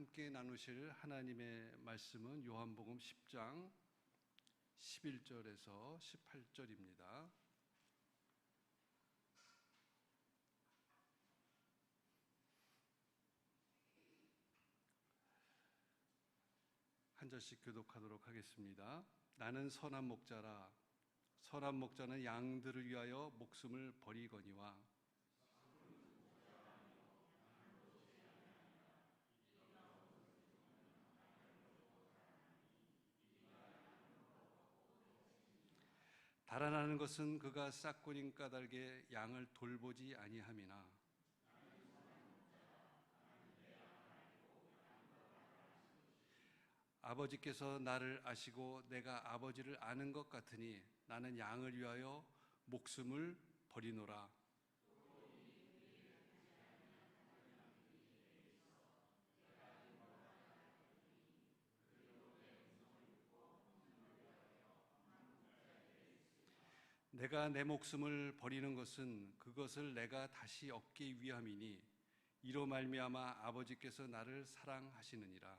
함께 나누실 하나님의 말씀은 요한복음 10장 11절에서 18절입니다. 한 절씩 교독하도록 하겠습니다. 나는 선한 목자라. 선한 목자는 양들을 위하여 목숨을 버리거니와 달아나는 것은 그가 싹고린 까닭에 양을 돌보지 아니함이나 아버지께서 나를 아시고 내가 아버지를 아는 것 같으니 나는 양을 위하여 목숨을 버리노라. 내가 내 목숨을 버리는 것은 그것을 내가 다시 얻기 위함이니 이로 말미암아 아버지께서 나를 사랑하시느니라.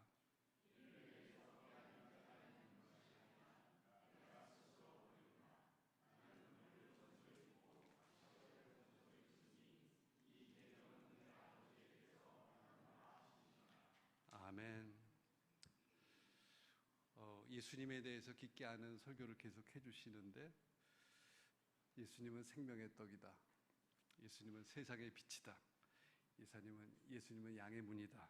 아멘. 예수님에 대해서 깊게 아는 설교를 계속 해주시는데, 예수님은 생명의 떡이다. 예수님은 세상의 빛이다. 예수님은 양의 문이다.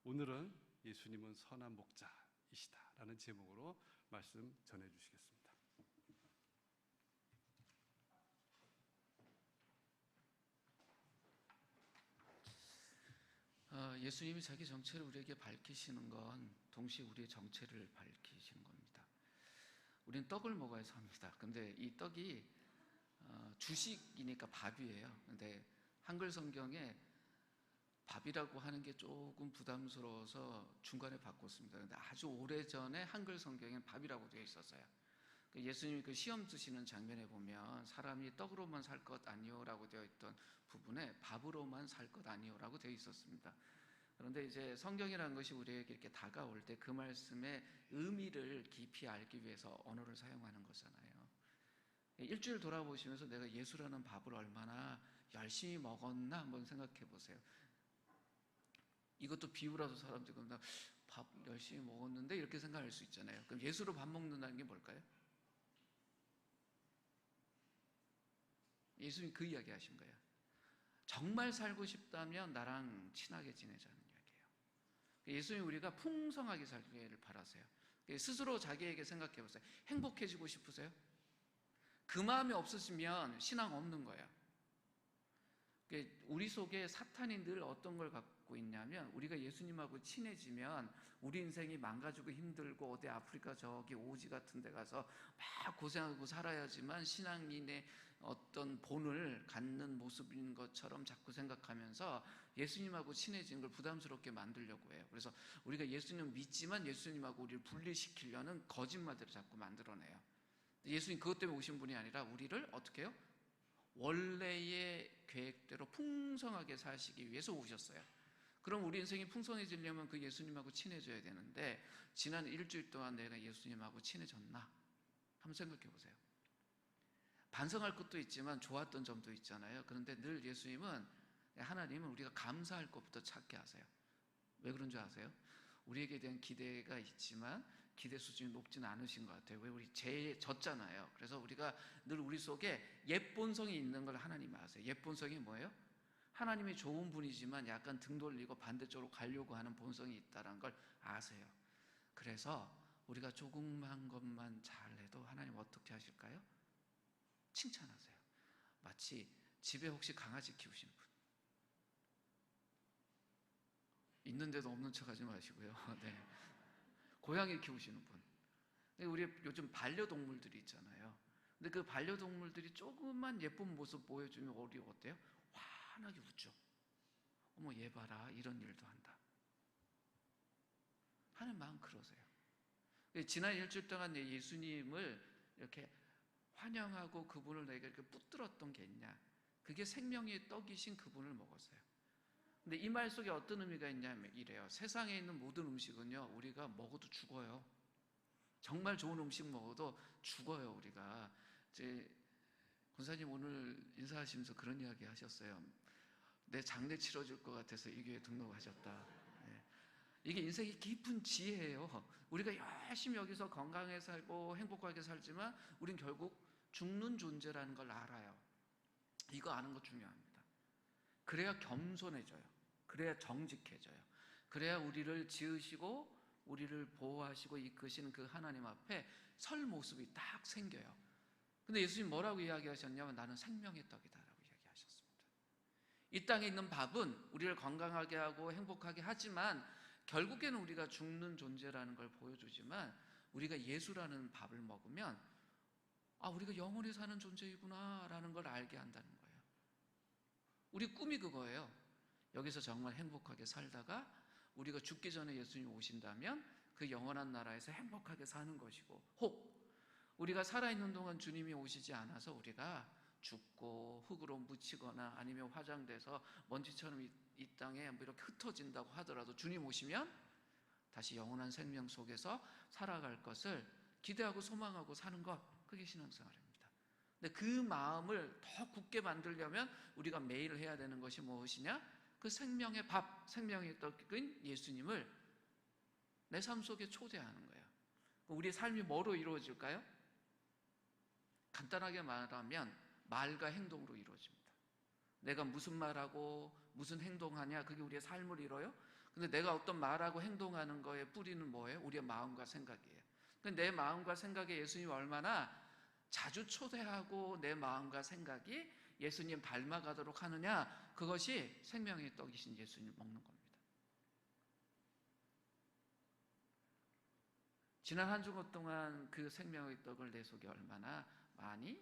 오늘은 예수님은 선한 목자이시다 라는 제목으로 말씀 전해주시겠습니다. 예수님이 자기 정체를 우리에게 밝히시는 건 동시에 우리의 정체를 밝히시는 겁니다. 우리는 떡을 먹어야 삽니다. 근데 이 떡이 주식이니까 밥이에요. 근데 한글 성경에 밥이라고 하는 게 조금 부담스러워서 중간에 바꿨습니다. 근데 아주 오래전에 한글 성경에는 밥이라고 되어 있었어요. 예수님이 그 시험 드시는 장면에 보면 사람이 떡으로만 살 것 아니오라고 되어 있던 부분에 밥으로만 살 것 아니오라고 되어 있었습니다. 그런데 이제 성경이라는 것이 우리에게 이렇게 다가올 때 그 말씀의 의미를 깊이 알기 위해서 언어를 사용하는 거잖아요. 일주일 돌아보시면서 내가 예수라는 밥을 얼마나 열심히 먹었나 한번 생각해 보세요. 이것도 비유라서 사람들이 나 밥 열심히 먹었는데 이렇게 생각할 수 있잖아요. 그럼 예수로 밥 먹는다는 게 뭘까요? 예수님이 그 이야기 하신 거예요. 정말 살고 싶다면 나랑 친하게 지내자는 이야기예요. 예수님이 우리가 풍성하게 살기를 바라세요. 스스로 자기에게 생각해 보세요. 행복해지고 싶으세요? 그 마음이 없으시면 신앙 없는 거예요. 우리 속에 사탄이 늘 어떤 걸 갖고 있냐면, 우리가 예수님하고 친해지면 우리 인생이 망가지고 힘들고 어디 아프리카 저기 오지 같은 데 가서 막 고생하고 살아야지만 신앙인의 어떤 본을 갖는 모습인 것처럼 자꾸 생각하면서 예수님하고 친해지는 걸 부담스럽게 만들려고 해요. 그래서 우리가 예수님 믿지만 예수님하고 우리를 분리시키려는 거짓말들을 자꾸 만들어내요. 예수님 그것 때문에 오신 분이 아니라 우리를 어떻게 해요? 원래의 계획대로 풍성하게 사시기 위해서 오셨어요. 그럼 우리 인생이 풍성해지려면 그 예수님하고 친해져야 되는데, 지난 일주일 동안 내가 예수님하고 친해졌나? 한번 생각해 보세요. 반성할 것도 있지만 좋았던 점도 있잖아요. 그런데 늘 하나님은 우리가 감사할 것부터 찾게 하세요. 왜 그런 줄 아세요? 우리에게 대한 기대가 있지만 기대 수준이 높지는 않으신 것 같아요. 왜? 우리 졌잖아요. 그래서 우리가 늘 우리 속에 옛 본성이 있는 걸 하나님이 아세요. 옛 본성이 뭐예요? 하나님이 좋은 분이지만 약간 등 돌리고 반대쪽으로 가려고 하는 본성이 있다는 걸 아세요. 그래서 우리가 조금만 것만 잘해도 하나님 어떻게 하실까요? 칭찬하세요. 마치 집에 혹시 강아지 키우시는 분, 있는데도 없는 척 하지 마시고요. 네. 고양이 키우시는 분. 우리 요즘 반려동물들이 있잖아요. 근데 그 반려동물들이 조금만 예쁜 모습 보여주면 우리 어때요? 환하게 웃죠. 어머 얘 봐라, 이런 일도 한다. 하는 마음 그러세요. 지난 일주일 동안 예수님을 이렇게 환영하고 그분을 내가 이렇게 붙들었던 게 있냐? 그게 생명의 떡이신 그분을 먹었어요. 근데 이 말 속에 어떤 의미가 있냐면 이래요. 세상에 있는 모든 음식은요, 우리가 먹어도 죽어요. 정말 좋은 음식 먹어도 죽어요, 우리가. 이제 권사님 오늘 인사하시면서 그런 이야기 하셨어요. 내 장례 치러줄 것 같아서 이 교회 등록하셨다. 네. 이게 인생의 깊은 지혜예요. 우리가 열심히 여기서 건강하게 살고 행복하게 살지만 우린 결국 죽는 존재라는 걸 알아요. 이거 아는 거 중요합니다. 그래야 겸손해져요. 그래야 정직해져요. 그래야 우리를 지으시고 우리를 보호하시고 이끄시는 그 하나님 앞에 설 모습이 딱 생겨요. 근데 예수님 뭐라고 이야기하셨냐면 나는 생명의 떡이다라고 이야기하셨습니다. 이 땅에 있는 밥은 우리를 건강하게 하고 행복하게 하지만 결국에는 우리가 죽는 존재라는 걸 보여주지만 우리가 예수라는 밥을 먹으면 우리가 영원히 사는 존재이구나 라는 걸 알게 한다는 거예요. 우리 꿈이 그거예요. 여기서 정말 행복하게 살다가 우리가 죽기 전에 예수님 오신다면 그 영원한 나라에서 행복하게 사는 것이고, 혹 우리가 살아있는 동안 주님이 오시지 않아서 우리가 죽고 흙으로 묻히거나 아니면 화장돼서 먼지처럼 이 땅에 이렇게 흩어진다고 하더라도 주님 오시면 다시 영원한 생명 속에서 살아갈 것을 기대하고 소망하고 사는 것, 그게 신앙생활입니다. 근데 그 마음을 더 굳게 만들려면 우리가 매일 해야 되는 것이 무엇이냐? 그 생명의 밥, 생명의 떡인 예수님을 내 삶 속에 초대하는 거예요. 우리의 삶이 뭐로 이루어질까요? 간단하게 말하면 말과 행동으로 이루어집니다. 내가 무슨 말하고 무슨 행동하냐, 그게 우리의 삶을 이뤄요. 근데 내가 어떤 말하고 행동하는 거의 뿌리는 뭐예요? 우리의 마음과 생각이에요. 근데 내 마음과 생각에 예수님이 얼마나 자주 초대하고 내 마음과 생각이 예수님 닮아가도록 하느냐, 그것이 생명의 떡이신 예수님을 먹는 겁니다. 지난 한 주간 동안 그 생명의 떡을 내 속에 얼마나 많이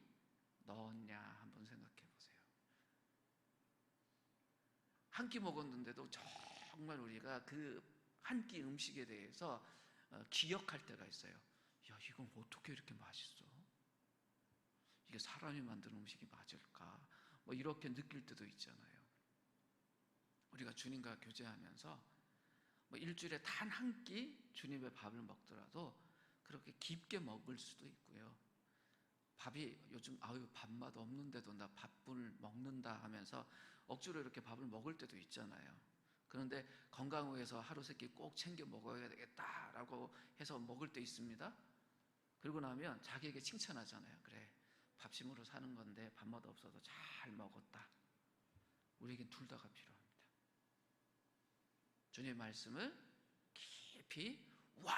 넣었냐 한번 생각해 보세요. 한 끼 먹었는데도 정말 우리가 그 한 끼 음식에 대해서 기억할 때가 있어요. 야, 이건 어떻게 이렇게 맛있어? 이게 사람이 만든 음식이 맞을까? 뭐 이렇게 느낄 때도 있잖아요. 우리가 주님과 교제하면서 뭐 일주일에 단 한 끼 주님의 밥을 먹더라도 그렇게 깊게 먹을 수도 있고요. 밥이 요즘 밥맛 없는데도 나 밥을 먹는다 하면서 억지로 이렇게 밥을 먹을 때도 있잖아요. 그런데 건강을 위해서 하루 세 끼 꼭 챙겨 먹어야 되겠다라고 해서 먹을 때 있습니다. 그러고 나면 자기에게 칭찬하잖아요. 그래, 밥심으로 사는 건데 밥맛 없어도 잘 먹었다. 우리에겐 둘 다가 필요합니다. 주님의 말씀을 깊이 와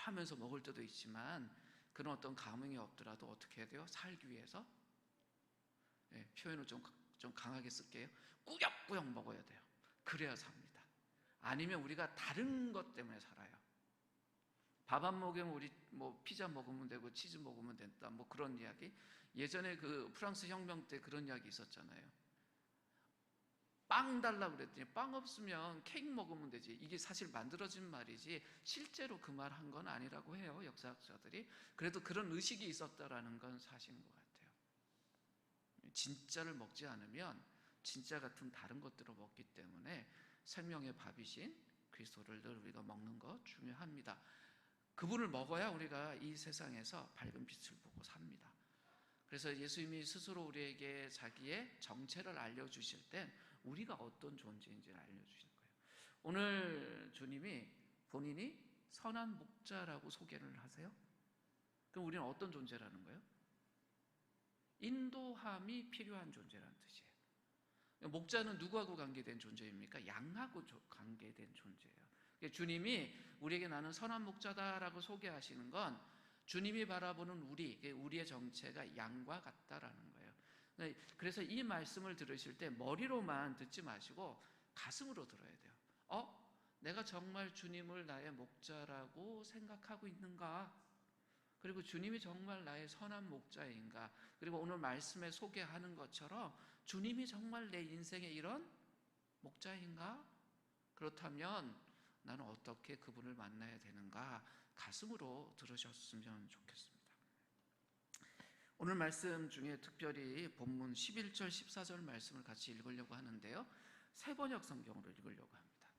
하면서 먹을 때도 있지만 그런 어떤 감흥이 없더라도 어떻게 해야 돼요? 살기 위해서 표현을 좀 강하게 쓸게요. 꾸역꾸역 먹어야 돼요. 그래야 삽니다. 아니면 우리가 다른 것 때문에 살아요. 밥 안 먹으면 우리 뭐 피자 먹으면 되고 치즈 먹으면 된다, 뭐 그런 이야기. 예전에 그 프랑스 혁명 때 그런 이야기 있었잖아요. 빵 달라고 그랬더니 빵 없으면 케이크 먹으면 되지. 이게 사실 만들어진 말이지 실제로 그 말 한 건 아니라고 해요, 역사학자들이. 그래도 그런 의식이 있었다라는 건 사실인 것 같아요. 진짜를 먹지 않으면 진짜 같은 다른 것들을 먹기 때문에 생명의 밥이신 그리스도를 늘 우리가 먹는 것 중요합니다. 그분을 먹어야 우리가 이 세상에서 밝은 빛을 보고 삽니다. 그래서 예수님이 스스로 우리에게 자기의 정체를 알려주실 땐 우리가 어떤 존재인지를 알려주시는 거예요. 오늘 주님이 본인이 선한 목자라고 소개를 하세요. 그럼 우리는 어떤 존재라는 거예요? 인도함이 필요한 존재라는 뜻이에요. 목자는 누구하고 관계된 존재입니까? 양하고 관계된 존재예요. 주님이 우리에게 나는 선한 목자다라고 소개하시는 건 주님이 바라보는 우리의 정체가 양과 같다라는 거예요. 그래서 이 말씀을 들으실 때 머리로만 듣지 마시고 가슴으로 들어야 돼요. 내가 정말 주님을 나의 목자라고 생각하고 있는가? 그리고 주님이 정말 나의 선한 목자인가? 그리고 오늘 말씀에 소개하는 것처럼 주님이 정말 내 인생의 이런 목자인가? 그렇다면 나는 어떻게 그분을 만나야 되는가? 가슴으로 들으셨으면 좋겠습니다. 오늘 말씀 중에 특별히 본문 11절 14절 말씀을 같이 읽으려고 하는데요. 세번역 성경으로 읽으려고 합니다.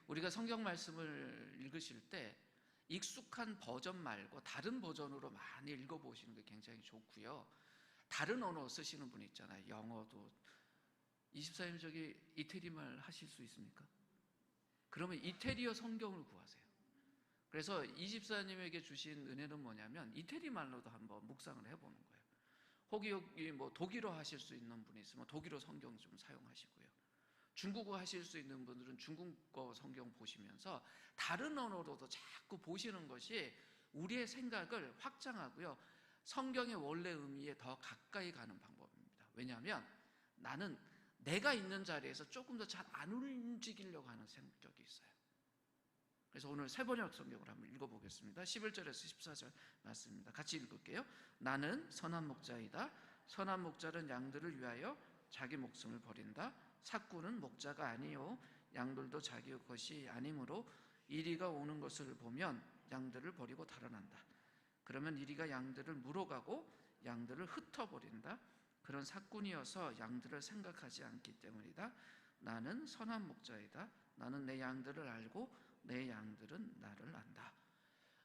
우리가 성경 말씀을 읽으실 때 익숙한 버전 말고 다른 버전으로 많이 읽어보시는 게 굉장히 좋고요. 다른 언어 쓰시는 분 있잖아요. 영어도. 24님 저기 이태리 말 하실 수 있습니까? 그러면 이태리어 성경을 구하세요. 그래서 24님에게 주신 은혜는 뭐냐면 이태리 말로도 한번 묵상을 해보는 거예요. 혹시 여기 뭐 독일어 하실 수 있는 분이 있으면 독일어 성경 좀 사용하시고요. 중국어 하실 수 있는 분들은 중국어 성경 보시면서 다른 언어로도 자꾸 보시는 것이 우리의 생각을 확장하고요. 성경의 원래 의미에 더 가까이 가는 방법입니다. 왜냐하면 나는 내가 있는 자리에서 조금 더 잘 안 움직이려고 하는 성격이 있어요. 그래서 오늘 세번역 성경을 한번 읽어보겠습니다. 11절에서 14절 말씀입니다. 같이 읽을게요. 나는 선한 목자이다. 선한 목자는 양들을 위하여 자기 목숨을 버린다. 삭구는 목자가 아니요 양들도 자기 것이 아니므로 이리가 오는 것을 보면 양들을 버리고 달아난다. 그러면 이리가 양들을 물어가고 양들을 흩어버린다. 그런 삭군이어서 양들을 생각하지 않기 때문이다. 나는 선한 목자이다. 나는 내 양들을 알고 내 양들은 나를 안다.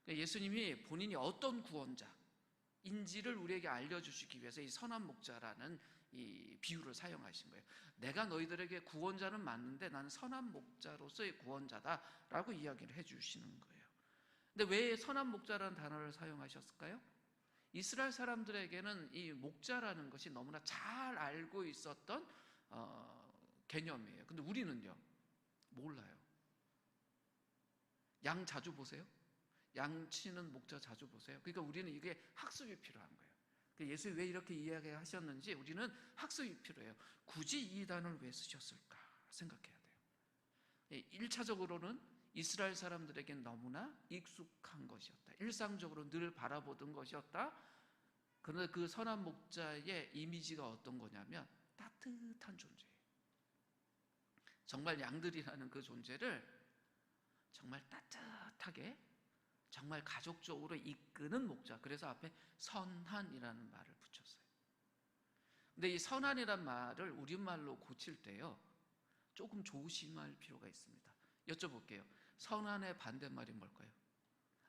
예수님이 본인이 어떤 구원자인지를 우리에게 알려주시기 위해서 이 선한 목자라는 이 비유를 사용하신 거예요. 내가 너희들에게 구원자는 맞는데 나는 선한 목자로서의 구원자다라고 이야기를 해주시는 거예요. 근데 왜 선한 목자라는 단어를 사용하셨을까요? 이스라엘 사람들에게는 이 목자라는 것이 너무나 잘 알고 있었던 개념이에요. 근데 우리는요 몰라요. 양 자주 보세요? 양 치는 목자 자주 보세요? 그러니까 우리는 이게 학습이 필요한 거예요. 예수님이 왜 이렇게 이야기하셨는지 우리는 학습이 필요해요. 굳이 이 단어를 왜 쓰셨을까 생각해야 돼요. 1차적으로는 이스라엘 사람들에게는 너무나 익숙한 것이었다. 일상적으로 늘 바라보던 것이었다. 그런데 그 선한 목자의 이미지가 어떤 거냐면 따뜻한 존재예요. 정말 양들이라는 그 존재를 정말 따뜻하게 정말 가족적으로 이끄는 목자. 그래서 앞에 선한이라는 말을 붙였어요. 근데 이 선한이란 말을 우리말로 고칠 때요 조금 조심할 필요가 있습니다. 여쭤볼게요. 선한의 반대말이 뭘까요?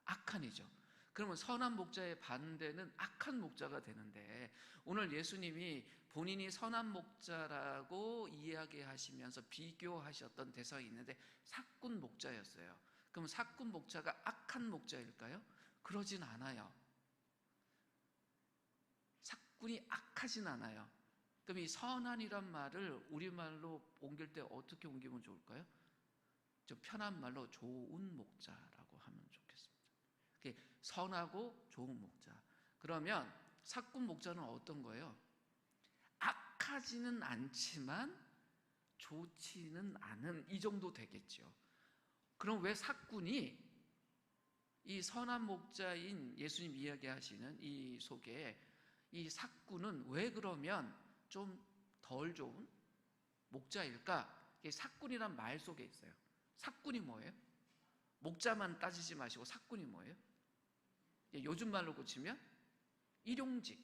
악한이죠. 그러면 선한 목자의 반대는 악한 목자가 되는데 오늘 예수님이 본인이 선한 목자라고 이야기하시면서 비교하셨던 대상이 있는데 삭군 목자였어요. 그럼 삭군 목자가 악한 목자일까요? 그러진 않아요. 삭군이 악하진 않아요. 그럼 이 선한이란 말을 우리말로 옮길 때 어떻게 옮기면 좋을까요? 좀 편한 말로 좋은 목자라고 하면 좋겠습니다. 선하고 좋은 목자. 그러면 삭군 목자는 어떤 거예요? 악하지는 않지만 좋지는 않은 이 정도 되겠죠. 그럼 왜 삭군이 이 선한 목자인 예수님 이야기하시는 이 속에 이 삭군은 왜 그러면 좀 덜 좋은 목자일까? 이게 삭군이란 말 속에 있어요. 삭군이 뭐예요? 목자만 따지지 마시고 삭군이 뭐예요? 요즘 말로 고치면 일용직.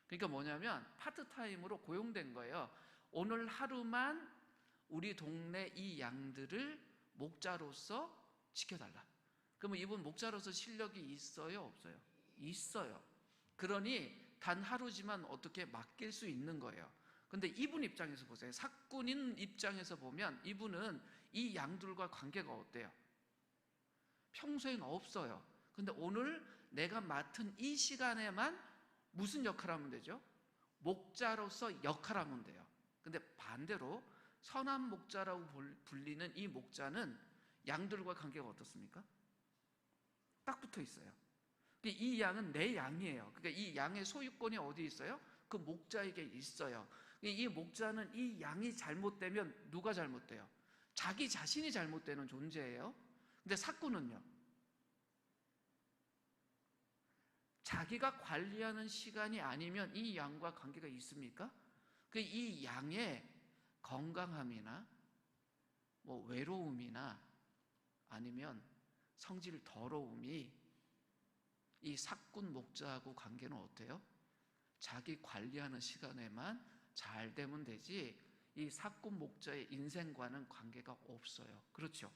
그러니까 뭐냐면 파트타임으로 고용된 거예요. 오늘 하루만 우리 동네 이 양들을 목자로서 지켜달라. 그러면 이분 목자로서 실력이 있어요? 없어요? 있어요. 그러니 단 하루지만 어떻게 맡길 수 있는 거예요. 근데 이분 입장에서 보세요. 삭군인 입장에서 보면 이분은 이 양들과 관계가 어때요? 평소엔 없어요. 근데 오늘 내가 맡은 이 시간에만 무슨 역할을 하면 되죠? 목자로서 역할을 하면 돼요. 근데 반대로 선한 목자라고 불리는 이 목자는 양들과 관계가 어떻습니까? 딱 붙어 있어요. 이 양은 내 양이에요. 그러니까 이 양의 소유권이 어디 있어요? 그 목자에게 있어요. 이 목자는 이 양이 잘못되면 누가 잘못돼요? 자기 자신이 잘못되는 존재예요. 근데 삭군은요? 자기가 관리하는 시간이 아니면 이 양과 관계가 있습니까? 이 양의 건강함이나 뭐 외로움이나 아니면 성질 더러움이 이 삭군 목자하고 관계는 어때요? 자기 관리하는 시간에만 잘 되면 되지 이 사꾼 목자의 인생과는 관계가 없어요. 그렇죠?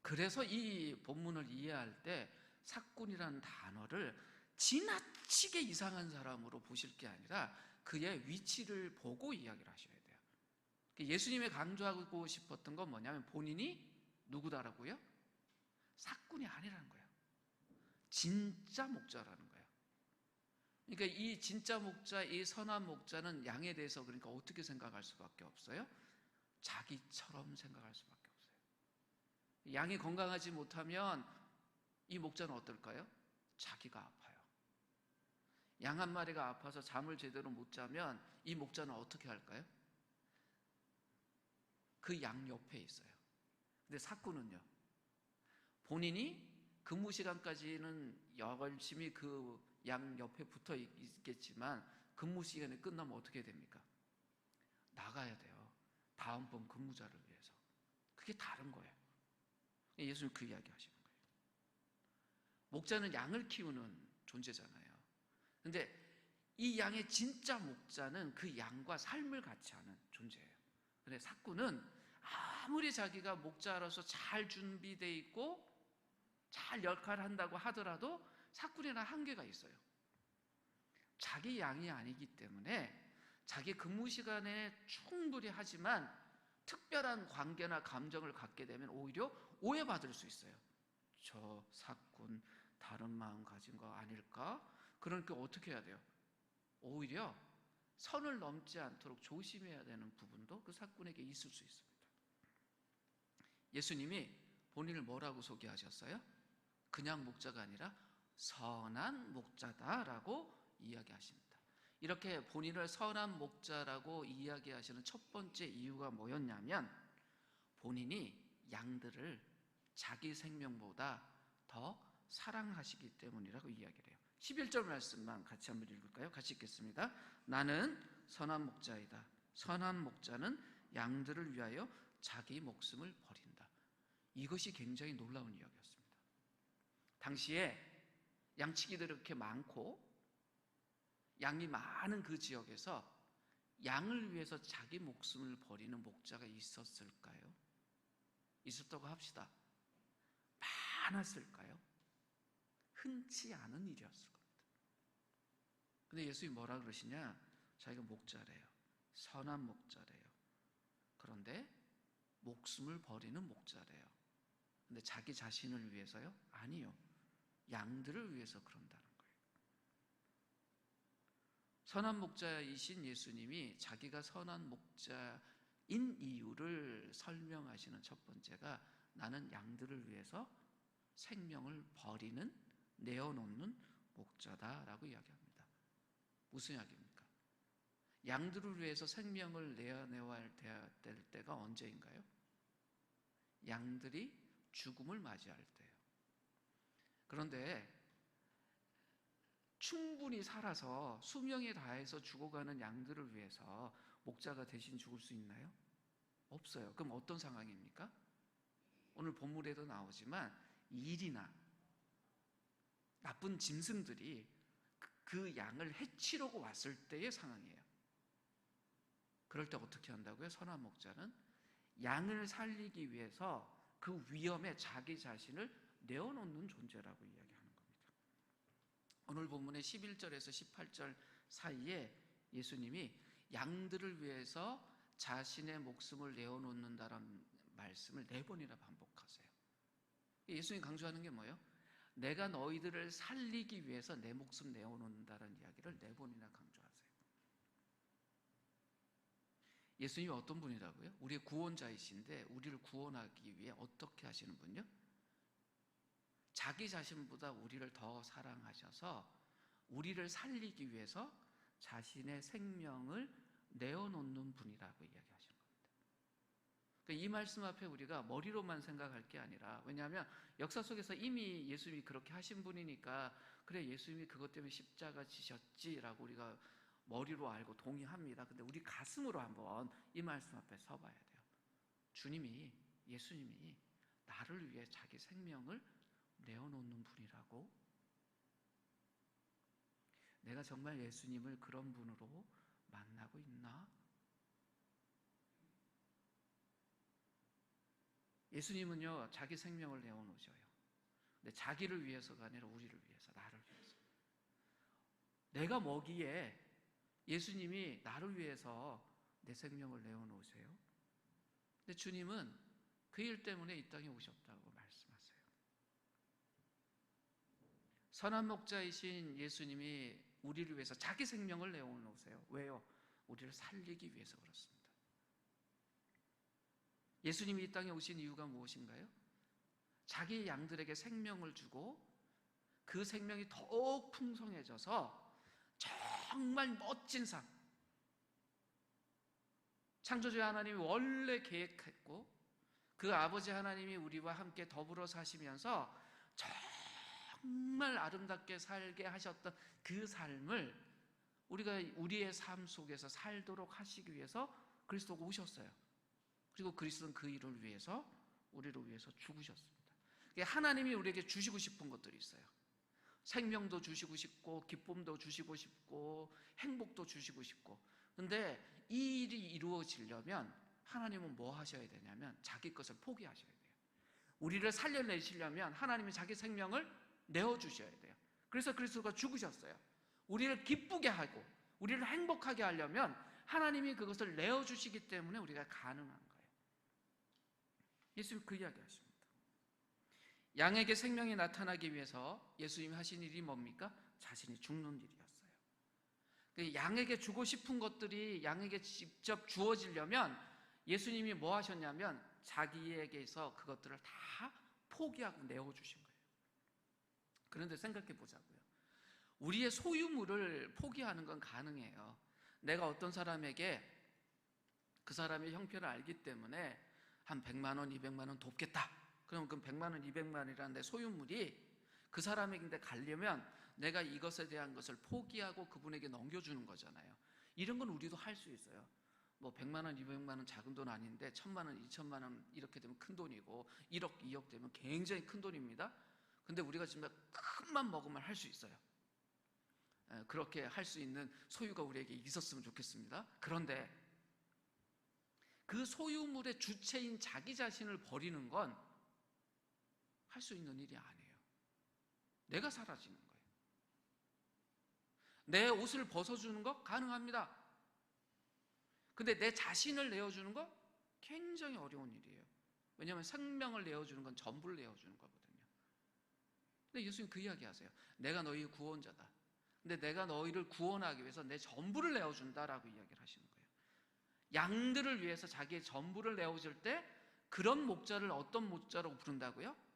그래서 이 본문을 이해할 때 사꾼이라는 단어를 지나치게 이상한 사람으로 보실 게 아니라 그의 위치를 보고 이야기를 하셔야 돼요. 예수님이 강조하고 싶었던 건 뭐냐면 본인이 누구다라고요? 사꾼이 아니라는 거예요. 진짜 목자라는 거예요. 그러니까 이 진짜 목자, 이 선한 목자는 양에 대해서 그러니까 어떻게 생각할 수밖에 없어요? 자기처럼 생각할 수밖에 없어요. 양이 건강하지 못하면 이 목자는 어떨까요? 자기가 아파요. 양 한 마리가 아파서 잠을 제대로 못 자면 이 목자는 어떻게 할까요? 그 양 옆에 있어요. 근데 사꾼은요, 본인이 근무 시간까지는 열심히 그 양 옆에 붙어 있겠지만 근무 시간이 끝나면 어떻게 됩니까? 나가야 돼요. 다음번 근무자를 위해서. 그게 다른 거예요. 예수님 그 이야기 하시는 거예요. 목자는 양을 키우는 존재잖아요. 근데 이 양의 진짜 목자는 그 양과 삶을 같이 하는 존재예요. 근데 사꾼은 아무리 자기가 목자로서 잘 준비되어 있고 잘 역할을 한다고 하더라도 사꾼에는 한계가 있어요. 자기 양이 아니기 때문에 자기 근무 시간에 충분히 하지만 특별한 관계나 감정을 갖게 되면 오히려 오해받을 수 있어요. 저 사꾼 다른 마음 가진 거 아닐까? 그러니까 어떻게 해야 돼요? 오히려 선을 넘지 않도록 조심해야 되는 부분도 그 사꾼에게 있을 수 있습니다. 예수님이 본인을 뭐라고 소개하셨어요? 그냥 목자가 아니라 선한 목자다라고 이야기하십니다. 이렇게 본인을 선한 목자라고 이야기하시는 첫 번째 이유가 뭐였냐면 본인이 양들을 자기 생명보다 더 사랑하시기 때문이라고 이야기를 해요. 11절 말씀만 같이 한번 읽을까요? 같이 읽겠습니다. 나는 선한 목자이다. 선한 목자는 양들을 위하여 자기 목숨을 버린다. 이것이 굉장히 놀라운 이야기였습니다. 당시에 양치기들이 그렇게 많고 양이 많은 그 지역에서 양을 위해서 자기 목숨을 버리는 목자가 있었을까요? 있었다고 합시다. 많았을까요? 흔치 않은 일이었을 겁니다. 근데 예수님이 뭐라 그러시냐? 자기가 목자래요. 선한 목자래요. 그런데 목숨을 버리는 목자래요. 근데 자기 자신을 위해서요? 아니요. 양들을 위해서 그런다는 거예요. 선한 목자이신 예수님이 자기가 선한 목자인 이유를 설명하시는 첫 번째가 나는 양들을 위해서 생명을 버리는, 내어놓는 목자다라고 이야기합니다. 무슨 이야기입니까? 양들을 위해서 생명을 내어내야 될 때가 언제인가요? 양들이 죽음을 맞이할 때예요. 그런데 충분히 살아서 수명에 다해서 죽어가는 양들을 위해서 목자가 대신 죽을 수 있나요? 없어요. 그럼 어떤 상황입니까? 오늘 본문에도 나오지만 일이나 나쁜 짐승들이 그 양을 해치려고 왔을 때의 상황이에요. 그럴 때 어떻게 한다고요? 선한 목자는 양을 살리기 위해서 그 위험에 자기 자신을 내어놓는 존재라고 이야기하는 겁니다. 오늘 본문의 11절에서 18절 사이에 예수님이 양들을 위해서 자신의 목숨을 내어놓는다는 말씀을 4번이나 반복하세요. 예수님이 강조하는 게 뭐예요? 내가 너희들을 살리기 위해서 내 목숨 내어놓는다는 이야기를 4번이나 강조하세요. 예수님이 어떤 분이라고요? 우리의 구원자이신데 우리를 구원하기 위해 어떻게 하시는 분요? 자기 자신보다 우리를 더 사랑하셔서 우리를 살리기 위해서 자신의 생명을 내어놓는 분이라고 이야기하시는 겁니다. 그러니까 이 말씀 앞에 우리가 머리로만 생각할 게 아니라, 왜냐하면 역사 속에서 이미 예수님이 그렇게 하신 분이니까 그래 예수님이 그것 때문에 십자가 지셨지라고 우리가 머리로 알고 동의합니다. 근데 우리 가슴으로 한번 이 말씀 앞에 서봐야 돼요. 주님이, 예수님이 나를 위해 자기 생명을 내어놓는 분이라고? 내가 정말 예수님을 그런 분으로 만나고 있나? 예수님은요, 자기 생명을 내어놓으셔요. 근데 자기를 위해서가 아니라 우리를 위해서, 나를 위해서. 내가 뭐기에 예수님이 나를 위해서 내 생명을 내어놓으세요? 근데 주님은 그 일 때문에 이 땅에 오셨다고 말씀하세요. 선한 목자이신 예수님이 우리를 위해서 자기 생명을 내어놓으세요. 왜요? 우리를 살리기 위해서 그렇습니다. 예수님이 이 땅에 오신 이유가 무엇인가요? 자기 양들에게 생명을 주고 그 생명이 더욱 풍성해져서 정말 멋진 삶, 창조주의 하나님이 원래 계획했고 그 아버지 하나님이 우리와 함께 더불어 사시면서 정말 아름답게 살게 하셨던 그 삶을 우리가 우리의 삶 속에서 살도록 하시기 위해서 그리스도가 오셨어요. 그리고 그리스도는 그 일을 위해서, 우리를 위해서 죽으셨습니다. 하나님이 우리에게 주시고 싶은 것들이 있어요. 생명도 주시고 싶고 기쁨도 주시고 싶고 행복도 주시고 싶고. 근데 이 일이 이루어지려면 하나님은 뭐 하셔야 되냐면 자기 것을 포기하셔야 돼요. 우리를 살려내시려면 하나님이 자기 생명을 내어주셔야 돼요. 그래서 그리스도가 죽으셨어요. 우리를 기쁘게 하고 우리를 행복하게 하려면 하나님이 그것을 내어주시기 때문에 우리가 가능한 거예요. 예수님 그 이야기 하십니다. 양에게 생명이 나타나기 위해서 예수님이 하신 일이 뭡니까? 자신이 죽는 일이었어요. 양에게 주고 싶은 것들이 양에게 직접 주어지려면 예수님이 뭐 하셨냐면 자기에게서 그것들을 다 포기하고 내어주신 거예요. 그런데 생각해 보자고요. 우리의 소유물을 포기하는 건 가능해요. 내가 어떤 사람에게 그 사람의 형편을 알기 때문에 한 100만 원, 200만 원 돕겠다. 그럼 그 100만 원, 200만 원이라는 내 소유물이 그 사람에게 가려면 내가 이것에 대한 것을 포기하고 그분에게 넘겨주는 거잖아요. 이런 건 우리도 할 수 있어요. 뭐 100만 원, 200만 원 작은 돈 아닌데 1000만 원, 2000만 원 이렇게 되면 큰 돈이고 1억, 2억 되면 굉장히 큰 돈입니다. 근데 우리가 정말 큰맘 먹으면 할 수 있어요. 그렇게 할 수 있는 소유가 우리에게 있었으면 좋겠습니다. 그런데 그 소유물의 주체인 자기 자신을 버리는 건 할 수 있는 일이 아니에요. 내가 사라지는 거예요. 내 옷을 벗어주는 거 가능합니다. 근데 내 자신을 내어주는 거 굉장히 어려운 일이에요. 왜냐하면 생명을 내어주는 건 전부를 내어주는 거거든요. 근데 예수님 그 이야기 하세요. 내가 너희의 구원자다. 근데 내가 너희를 구원하기 위해서 내 전부를 내어준다라고 이야기를 하시는 거예요. 양들을 위해서 자기의 전부를 내어줄 때 그런 목자를 어떤 목자라고 부른다고요?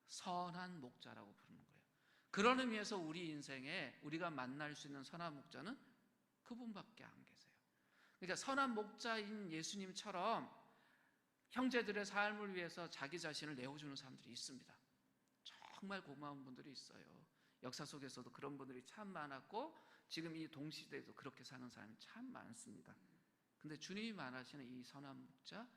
선한 목자라고 부르는 거예요. 그런 의미에서 우리 인생에 우리가 만날 수 있는 선한 목자는 그분밖에 안 계세요. 그러니까 선한 목자인 예수님처럼 형제들의 삶을 위해서 자기 자신을 내어주는 사람들이 있습니다. 정말 고마운 분들이 있어요. 역사 속에서도 그런 분들이 참 많았고 지금 이 동시대에도 그렇게 사는 사람이 참 많습니다. 근데 주님이 말하시는 이 선한 목자,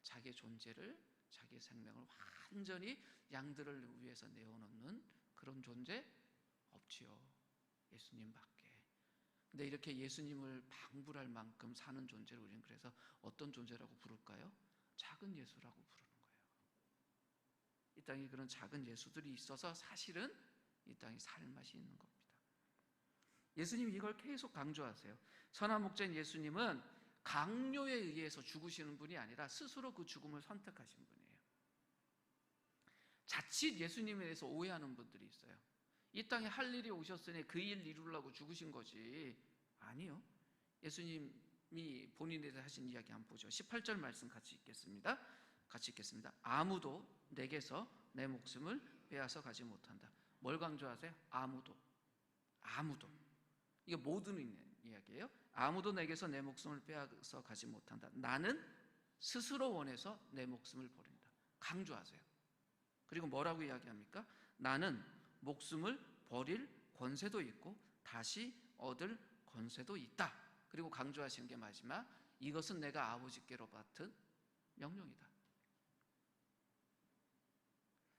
자기의 존재를, 자기의 생명을 완전히 양들을 위해서 내어놓는 그런 존재 없지요. 예수님밖에. 근데 이렇게 예수님을 방불할 만큼 사는 존재를 우리는 그래서 어떤 존재라고 부를까요? 작은 예수라고 부르는 거예요. 이 땅에 그런 작은 예수들이 있어서 사실은 이 땅에 살맛이 있는 겁니다. 예수님이 이걸 계속 강조하세요. 선한 목자인 예수님은 강요에 의해서 죽으시는 분이 아니라 스스로 그 죽음을 선택하신 분이에요. 자칫 예수님에 대해서 오해하는 분들이 있어요. 이 땅에 할 일이 오셨으니 그 일 이루려고 죽으신 거지. 아니요. 예수님이 본인에 대해서 하신 이야기 한번 보죠. 18절 말씀 같이 읽겠습니다. 아무도 내게서 내 목숨을 빼앗아 가지 못한다. 뭘 강조하세요? 아무도. 이게 모든 있는 이야기예요. 아무도 내게서 내 목숨을 빼앗아 가지 못한다. 나는 스스로 원해서 내 목숨을 버린다. 강조하세요. 그리고 뭐라고 이야기합니까? 나는 목숨을 버릴 권세도 있고 다시 얻을 권세도 있다. 그리고 강조하시는 게 마지막, 이것은 내가 아버지께로 받은 명령이다.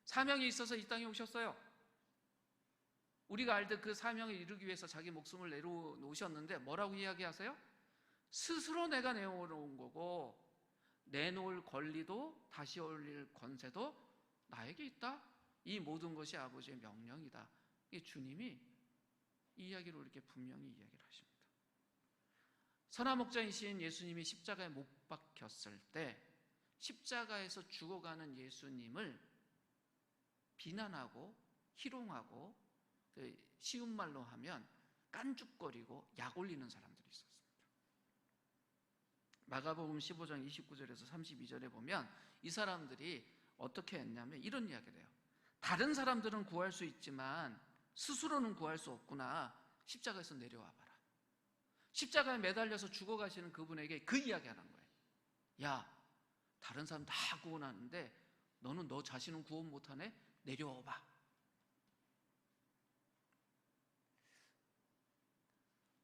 사명이 있어서 이 땅에 오셨어요. 우리가 알듯 그 사명을 이루기 위해서 자기 목숨을 내려놓으셨는데 뭐라고 이야기하세요? 스스로 내가 내어놓은 거고 내놓을 권리도 다시 올릴 권세도 나에게 있다. 이 모든 것이 아버지의 명령이다. 이 주님이 이 이야기를 이렇게 분명히 이야기를 하십니다. 선한 목자이신 예수님이 십자가에 못 박혔을 때 십자가에서 죽어가는 예수님을 비난하고 희롱하고 쉬운 말로 하면 깐죽거리고 약 올리는 사람들이 있었습니다. 마가복음 15장 29절에서 32절에 보면 이 사람들이 어떻게 했냐면 이런 이야기를 해요. 다른 사람들은 구할 수 있지만 스스로는 구할 수 없구나. 십자가에서 내려와 봐라. 십자가에 매달려서 죽어가시는 그분에게 그 이야기하는 거예요. 야, 다른 사람 다 구원하는데 너는 너 자신은 구원 못하네? 내려와 봐.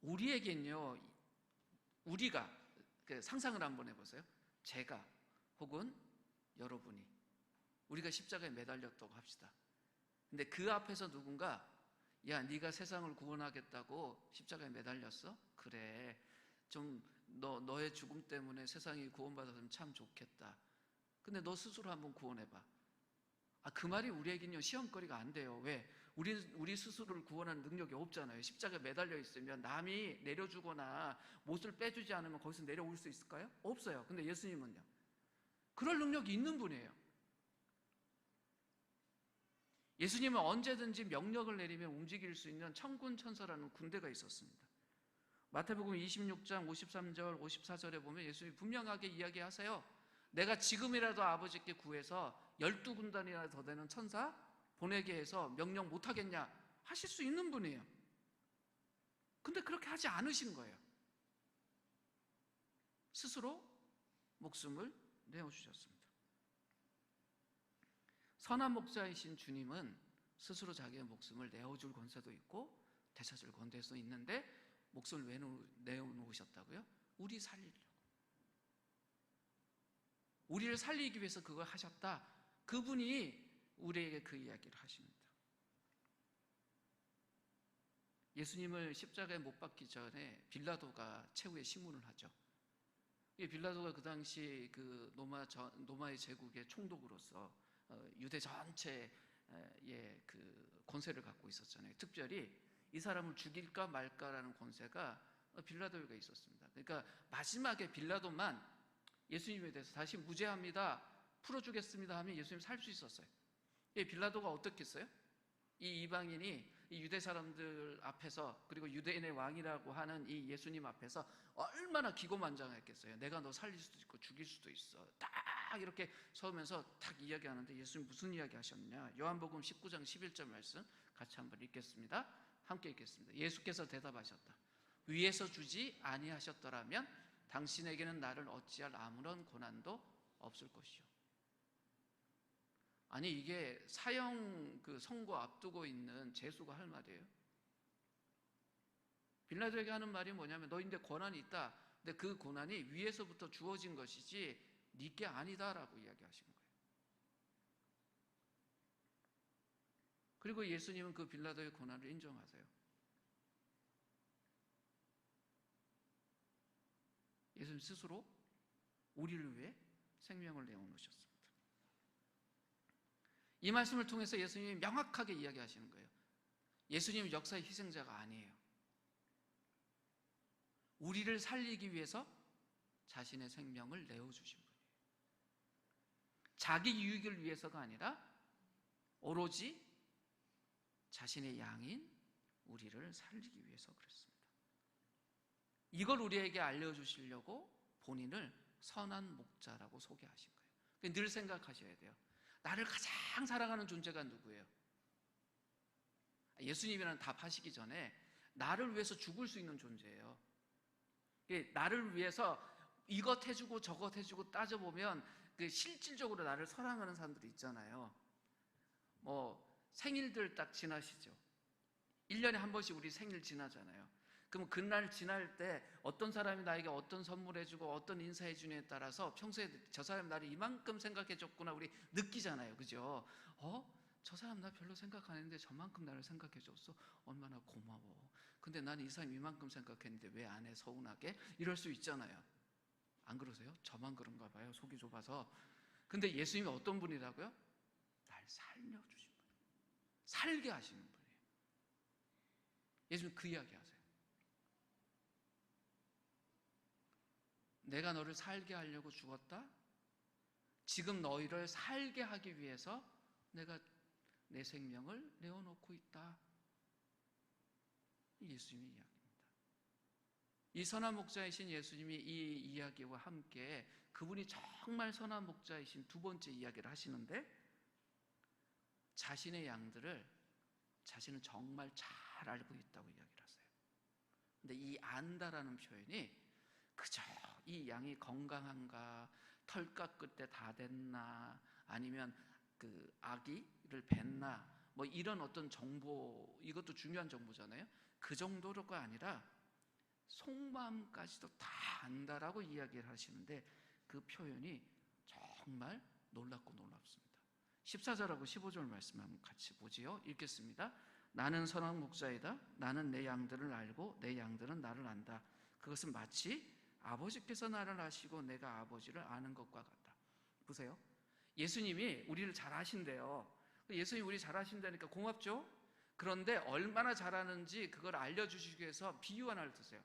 우리에겐요, 우리가 상상을 한번 해보세요. 제가 혹은 여러분이 우리가 십자가에 매달렸다고 합시다. 근데 그 앞에서 누군가 야, 네가 세상을 구원하겠다고 십자가에 매달렸어? 그래, 좀 너의 죽음 때문에 세상이 구원받았으면 참 좋겠다. 근데 너 스스로 한번 구원해봐. 그 말이 우리에겐요 시험거리가 안 돼요. 왜? 우리 스스로를 구원하는 능력이 없잖아요. 십자가에 매달려 있으면 남이 내려주거나 못을 빼주지 않으면 거기서 내려올 수 있을까요? 없어요. 근데 예수님은요, 그럴 능력이 있는 분이에요. 예수님은 언제든지 명령을 내리면 움직일 수 있는 천군 천사라는 군대가 있었습니다. 마태복음 26장 53절 54절에 보면 예수님이 분명하게 이야기하세요. 내가 지금이라도 아버지께 구해서 12군단이나 더 되는 천사 보내게 해서 명령 못하겠냐 하실 수 있는 분이에요. 근데 그렇게 하지 않으신 거예요. 스스로 목숨을 내어주셨습니다. 선한 목자이신 주님은 스스로 자기의 목숨을 내어줄 권세도 있고 되찾을 권세도 있는데 목숨을 왜 내어놓으셨다고요? 우리 살리려고. 우리를 살리기 위해서 그걸 하셨다. 그분이 우리에게 그 이야기를 하십니다. 예수님을 십자가에 못 박기 전에 빌라도가 최후의 심문을 하죠. 빌라도가 그 당시 그 로마의 제국의 총독으로서 유대 전체의 그 권세를 갖고 있었잖아요. 특별히 이 사람을 죽일까 말까라는 권세가 빌라도에게 있었습니다. 그러니까 마지막에 빌라도만 예수님에 대해서 다시 무죄합니다, 풀어주겠습니다 하면 예수님 살 수 있었어요. 빌라도가 어떻게 했어요? 이 이방인이 이 유대 사람들 앞에서, 그리고 유대인의 왕이라고 하는 이 예수님 앞에서 얼마나 기고만장했겠어요. 내가 너 살릴 수도 있고 죽일 수도 있어. 딱 이렇게 서면서 딱 이야기하는데 예수님 무슨 이야기 하셨냐? 요한복음 19장 11절 말씀 같이 한번 읽겠습니다. 함께 읽겠습니다. 예수께서 대답하셨다. 위에서 주지 아니하셨더라면 당신에게는 나를 어찌할 아무런 고난도 없을 것이요. 아니, 이게 사형 그 선고 앞두고 있는 제수가 할 말이에요. 빌라도에게 하는 말이 뭐냐면 너인데 권한이 있다. 근데 그 권한이 위에서부터 주어진 것이지 네게 아니다라고 이야기하신 거예요. 그리고 예수님은 그 빌라도의 권한을 인정하세요. 예수님 스스로 우리를 위해 생명을 내어놓으셨습니다. 이 말씀을 통해서 예수님이 명확하게 이야기하시는 거예요. 예수님은 역사의 희생자가 아니에요. 우리를 살리기 위해서 자신의 생명을 내어주신 분이에요. 자기 유익을 위해서가 아니라 오로지 자신의 양인 우리를 살리기 위해서 그랬습니다. 이걸 우리에게 알려주시려고 본인을 선한 목자라고 소개하신 거예요. 늘 생각하셔야 돼요. 나를 가장 사랑하는 존재가 누구예요? 예수님이라는 답하시기 전에 나를 위해서 죽을 수 있는 존재예요. 나를 위해서 이것 해주고 저것 해주고 따져보면 실질적으로 나를 사랑하는 사람들이 있잖아요. 생일들 딱 지나시죠. 1년에 한 번씩 우리 생일 지나잖아요. 그럼 그날 지날 때 어떤 사람이 나에게 어떤 선물 해주고 어떤 인사해 주냐에 따라서 평소에 저 사람이 나를 이만큼 생각해 줬구나 우리 느끼잖아요. 그죠? 저 사람 나 별로 생각 안 했는데 저만큼 나를 생각해 줬어. 얼마나 고마워. 근데 난 이 사람 이만큼 생각했는데 왜 안 해? 서운하게? 이럴 수 있잖아요. 안 그러세요? 저만 그런가 봐요. 속이 좁아서. 근데 예수님이 어떤 분이라고요? 날 살려주신 분, 살게 하시는 분이에요. 예수님 그 이야기 하세요. 내가 너를 살게 하려고 죽었다. 지금 너희를 살게 하기 위해서 내가 내 생명을 내어놓고 있다. 예수님의 이야기입니다. 이 선한 목자이신 예수님이 이 이야기와 함께 그분이 정말 선한 목자이신 두 번째 이야기를 하시는데, 자신의 양들을 자신은 정말 잘 알고 있다고 이야기를 하세요. 근데 이 안다라는 표현이 그저 이 양이 건강한가, 털 깎을 때 다 됐나, 아니면 그 아기를 뱄나, 뭐 이런 어떤 정보, 이것도 중요한 정보잖아요. 그 정도가 아니라 속마음까지도 다 안다라고 이야기를 하시는데, 그 표현이 정말 놀랍고 놀랍습니다. 14절하고 15절 말씀 한번 같이 보지요. 읽겠습니다. 나는 선한 목자이다. 나는 내 양들을 알고 내 양들은 나를 안다. 그것은 마치 아버지께서 나를 아시고 내가 아버지를 아는 것과 같다. 보세요. 예수님이 우리를 잘 아신대요. 예수님이 우리 잘 아신다니까 고맙죠? 그런데 얼마나 잘 아는지 그걸 알려주시기 위해서 비유 하나를 드세요.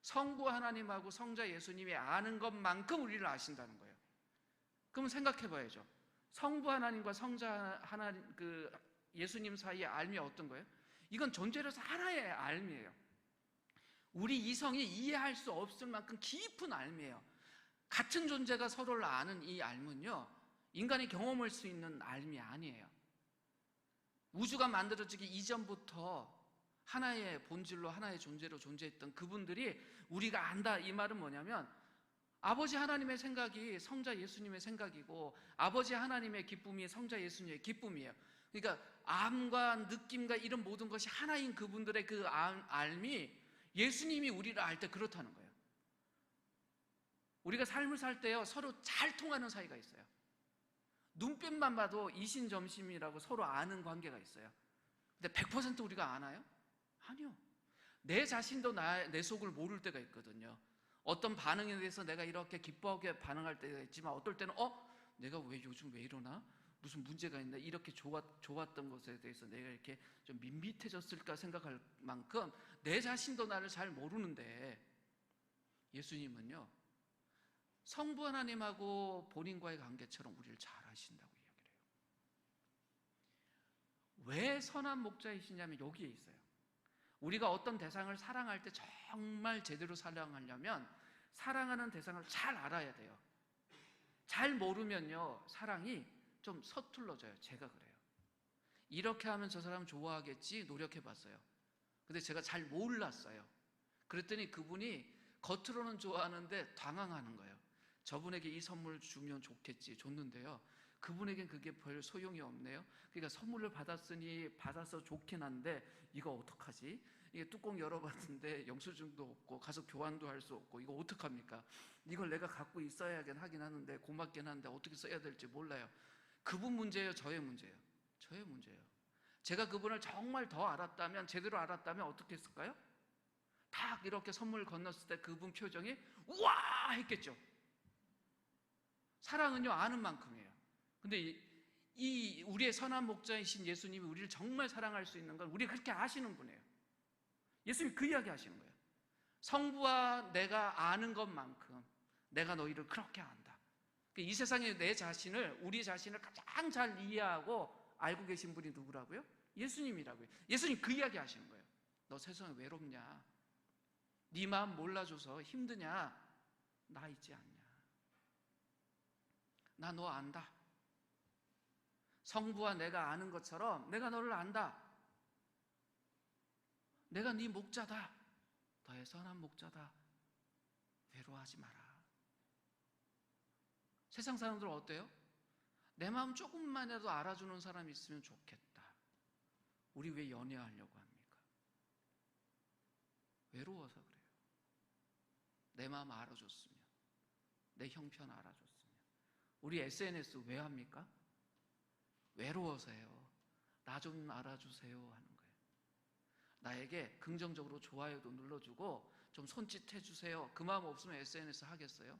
성부 하나님하고 성자 예수님이 아는 것만큼 우리를 아신다는 거예요. 그럼 생각해 봐야죠. 성부 하나님과 성자 하나님, 그 예수님 사이의 알미 어떤 거예요? 이건 존재로서 하나의 알미예요. 우리 이성이 이해할 수 없을 만큼 깊은 알미예요. 같은 존재가 서로를 아는 이 알문요, 인간이 경험할 수 있는 알미 아니에요. 우주가 만들어지기 이전부터 하나의 본질로, 하나의 존재로 존재했던 그분들이 우리가 안다, 이 말은 뭐냐면 아버지 하나님의 생각이 성자 예수님의 생각이고, 아버지 하나님의 기쁨이 성자 예수님의 기쁨이에요. 그러니까 암과 느낌과 이런 모든 것이 하나인 그분들의 그 알미, 예수님이 우리를 알 때 그렇다는 거예요. 우리가 삶을 살 때요, 서로 잘 통하는 사이가 있어요. 눈빛만 봐도 이신점심이라고 서로 아는 관계가 있어요. 근데 100% 우리가 아나요? 아니요. 내 자신도 내 속을 모를 때가 있거든요. 어떤 반응에 대해서 내가 이렇게 기뻐하게 반응할 때가 있지만, 어떨 때는 내가 왜 요즘 왜 이러나? 무슨 문제가 있나? 이렇게 좋았던 것에 대해서 내가 이렇게 좀 밋밋해졌을까 생각할 만큼 내 자신도 나를 잘 모르는데, 예수님은요, 성부 하나님하고 본인과의 관계처럼 우리를 잘 아신다고 이야기를 해요. 왜 선한 목자이시냐면 여기에 있어요. 우리가 어떤 대상을 사랑할 때 정말 제대로 사랑하려면 사랑하는 대상을 잘 알아야 돼요. 잘 모르면요, 사랑이 좀 서툴러져요. 제가 그래요. 이렇게 하면 저 사람 좋아하겠지 노력해봤어요. 근데 제가 잘 몰랐어요. 그랬더니 그분이 겉으로는 좋아하는데 당황하는 거예요. 저분에게 이 선물 주면 좋겠지, 줬는데요, 그분에겐 그게 별 소용이 없네요. 그러니까 선물을 받아서 좋긴 한데 이거 어떡하지? 이게 뚜껑 열어봤는데 영수증도 없고 가서 교환도 할 수 없고 이거 어떡합니까? 이걸 내가 갖고 있어야긴 하긴 하는데 고맙긴 한데 어떻게 써야 될지 몰라요. 그분 문제예요? 저의 문제예요? 저의 문제예요. 제가 그분을 정말 더 알았다면, 제대로 알았다면 어떻게 했을까요? 딱 이렇게 선물 건넜을 때 그분 표정이 우와 했겠죠. 사랑은요, 아는 만큼이에요. 근데 이 우리의 선한 목자이신 예수님이 우리를 정말 사랑할 수 있는 건 우리가 그렇게 아시는 분이에요. 예수님이 그 이야기 하시는 거예요. 성부와 내가 아는 것만큼 내가 너희를 그렇게 안다. 이 세상에 우리 자신을 가장 잘 이해하고 알고 계신 분이 누구라고요? 예수님이라고요. 예수님 그 이야기 하시는 거예요. 너 세상에 외롭냐? 네 마음 몰라줘서 힘드냐? 나 있지 않냐? 나 너 안다. 성부와 내가 아는 것처럼 내가 너를 안다. 내가 네 목자다. 너의 선한 목자다. 외로워하지 마라. 세상 사람들은 어때요? 내 마음 조금만이라도 알아주는 사람이 있으면 좋겠다. 우리 왜 연애하려고 합니까? 외로워서 그래요. 내 마음 알아줬으면, 내 형편 알아줬으면. 우리 SNS 왜 합니까? 외로워서요. 나 좀 알아주세요 하는 거예요. 나에게 긍정적으로 좋아요도 눌러주고 좀 손짓해 주세요. 그 마음 없으면 SNS 하겠어요?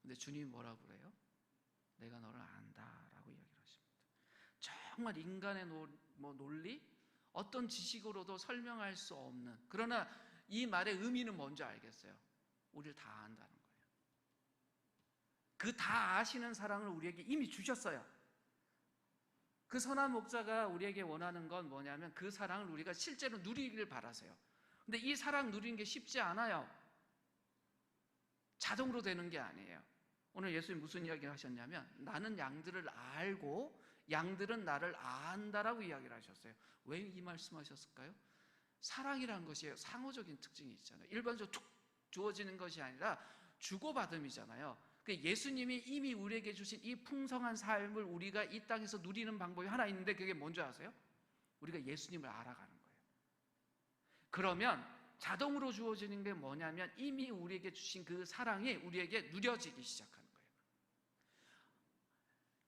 근데 주님이 뭐라고 그래요? 내가 너를 안다라고 이야기를 하십니다. 정말 인간의 논리, 어떤 지식으로도 설명할 수 없는, 그러나 이 말의 의미는 뭔지 알겠어요. 우리를 다 안다는 거예요. 그 다 아시는 사랑을 우리에게 이미 주셨어요. 그 선한 목자가 우리에게 원하는 건 뭐냐면 그 사랑을 우리가 실제로 누리기를 바라세요. 근데 이 사랑 누리는 게 쉽지 않아요. 자동으로 되는 게 아니에요. 오늘 예수님 무슨 이야기를 하셨냐면 나는 양들을 알고 양들은 나를 안다라고 이야기를 하셨어요. 왜 이 말씀하셨을까요? 사랑이라는 것이 상호적인 특징이 있잖아요. 일반적으로 툭 주어지는 것이 아니라 주고받음이잖아요. 예수님이 이미 우리에게 주신 이 풍성한 삶을 우리가 이 땅에서 누리는 방법이 하나 있는데 그게 뭔지 아세요? 우리가 예수님을 알아가는 거예요. 그러면 자동으로 주어지는 게 뭐냐면 이미 우리에게 주신 그 사랑이 우리에게 누려지기 시작하는 거예요.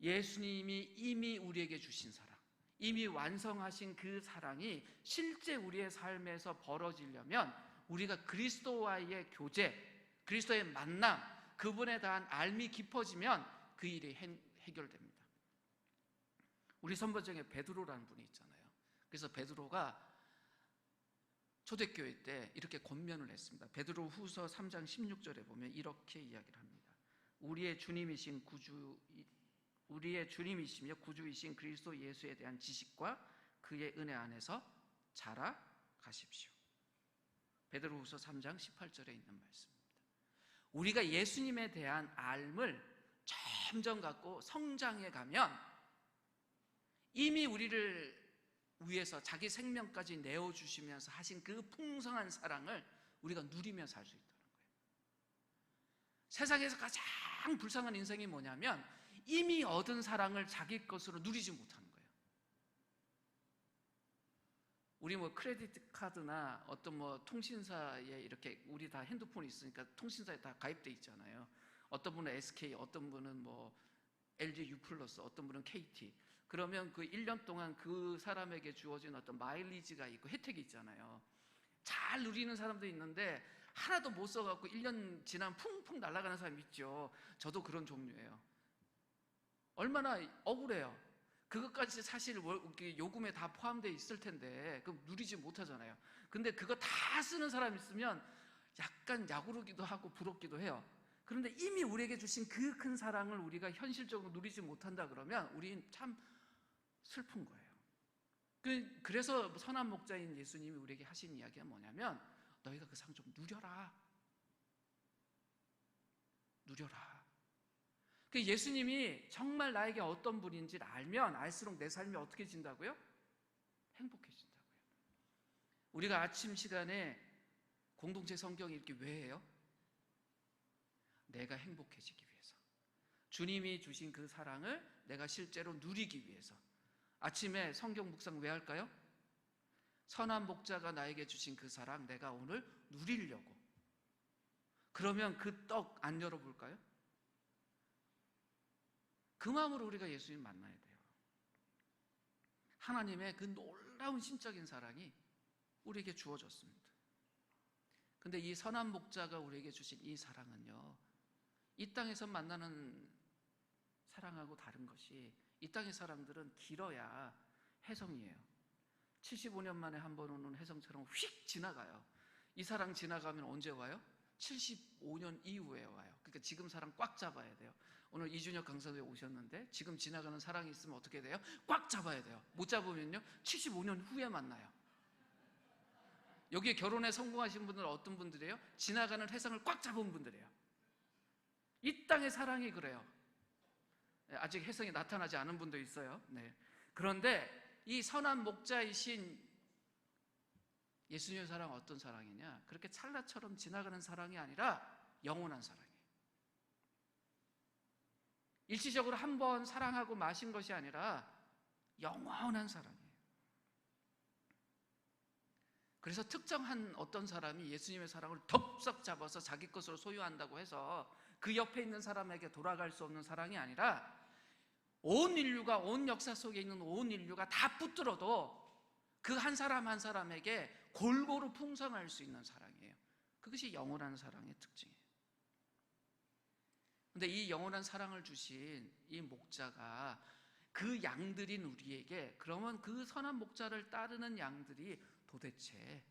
예수님이 이미 우리에게 주신 사랑, 이미 완성하신 그 사랑이 실제 우리의 삶에서 벌어지려면 우리가 그리스도와의 교제, 그리스도의 만남, 그분에 대한 알미 깊어지면 그 일이 해결됩니다. 우리 선번중에 베드로라는 분이 있잖아요. 그래서 베드로가 초대교회 때 이렇게 권면을 했습니다. 베드로 후서 3장 16절에 보면 이렇게 이야기를 합니다. 우리의 주님이시며 구주이신 그리스도 예수에 대한 지식과 그의 은혜 안에서 자라가십시오. 베드로 후서 3장 18절에 있는 말씀. 우리가 예수님에 대한 알을 점점 갖고 성장해 가면 이미 우리를 위해서 자기 생명까지 내어주시면서 하신 그 풍성한 사랑을 우리가 누리며 살 수 있다는 거예요. 세상에서 가장 불쌍한 인생이 뭐냐면 이미 얻은 사랑을 자기 것으로 누리지 못하는 거예요. 우리 크레디트 카드나 어떤 통신사에 이렇게 우리 다 핸드폰이 있으니까 통신사에 다 가입돼 있잖아요. 어떤 분은 SK, 어떤 분은 LG U+, 어떤 분은 KT. 그러면 그 1년 동안 그 사람에게 주어진 어떤 마일리지가 있고 혜택이 있잖아요. 잘 누리는 사람도 있는데 하나도 못 써갖고 1년 지나면 풍풍 날아가는 사람 있죠. 저도 그런 종류예요. 얼마나 억울해요. 그것까지 사실 요금에 다 포함되어 있을 텐데 그럼 누리지 못하잖아요. 근데 그거 다 쓰는 사람 있으면 약간 야구르기도 하고 부럽기도 해요. 그런데 이미 우리에게 주신 그 큰 사랑을 우리가 현실적으로 누리지 못한다 그러면 우리는 참 슬픈 거예요. 그래서 선한 목자인 예수님이 우리에게 하신 이야기가 뭐냐면 너희가 그 사랑 좀 누려라. 예수님이 정말 나에게 어떤 분인지를 알면 알수록 내 삶이 어떻게 진다고요? 행복해진다고요. 우리가 아침 시간에 공동체 성경을 읽기 왜 해요? 내가 행복해지기 위해서. 주님이 주신 그 사랑을 내가 실제로 누리기 위해서. 아침에 성경 묵상 왜 할까요? 선한 목자가 나에게 주신 그 사랑 내가 오늘 누리려고. 그러면 그 떡 안 열어볼까요? 그 마음으로 우리가 예수님 만나야 돼요. 하나님의 그 놀라운 신적인 사랑이 우리에게 주어졌습니다. 근데 이 선한 목자가 우리에게 주신 이 사랑은요, 이 땅에서 만나는 사랑하고 다른 것이 이 땅의 사람들은 길어야 혜성이에요. 75년 만에 한 번 오는 혜성처럼 휙 지나가요. 이 사랑 지나가면 언제 와요? 75년 이후에 와요. 그러니까 지금 사랑 꽉 잡아야 돼요. 오늘 이준혁 강사도에 오셨는데 지금 지나가는 사랑이 있으면 어떻게 돼요? 꽉 잡아야 돼요. 못 잡으면요 75년 후에 만나요. 여기에 결혼에 성공하신 분들은 어떤 분들이에요? 지나가는 혜성을 꽉 잡은 분들이에요. 이 땅의 사랑이 그래요. 아직 혜성이 나타나지 않은 분도 있어요. 네. 그런데 이 선한 목자이신 예수님의 사랑은 어떤 사랑이냐? 그렇게 찰나처럼 지나가는 사랑이 아니라 영원한 사랑이에요. 일시적으로 한 번 사랑하고 마신 것이 아니라 영원한 사랑이에요. 그래서 특정한 어떤 사람이 예수님의 사랑을 덥석 잡아서 자기 것으로 소유한다고 해서 그 옆에 있는 사람에게 돌아갈 수 없는 사랑이 아니라 온 인류가, 온 역사 속에 있는 온 인류가 다 붙들어도 그 한 사람 한 사람에게 골고루 풍성할 수 있는 사랑이에요. 그것이 영원한 사랑의 특징이에요. 근데 이 영원한 사랑을 주신 이 목자가 그 양들인 우리에게, 그러면 그 선한 목자를 따르는 양들이 도대체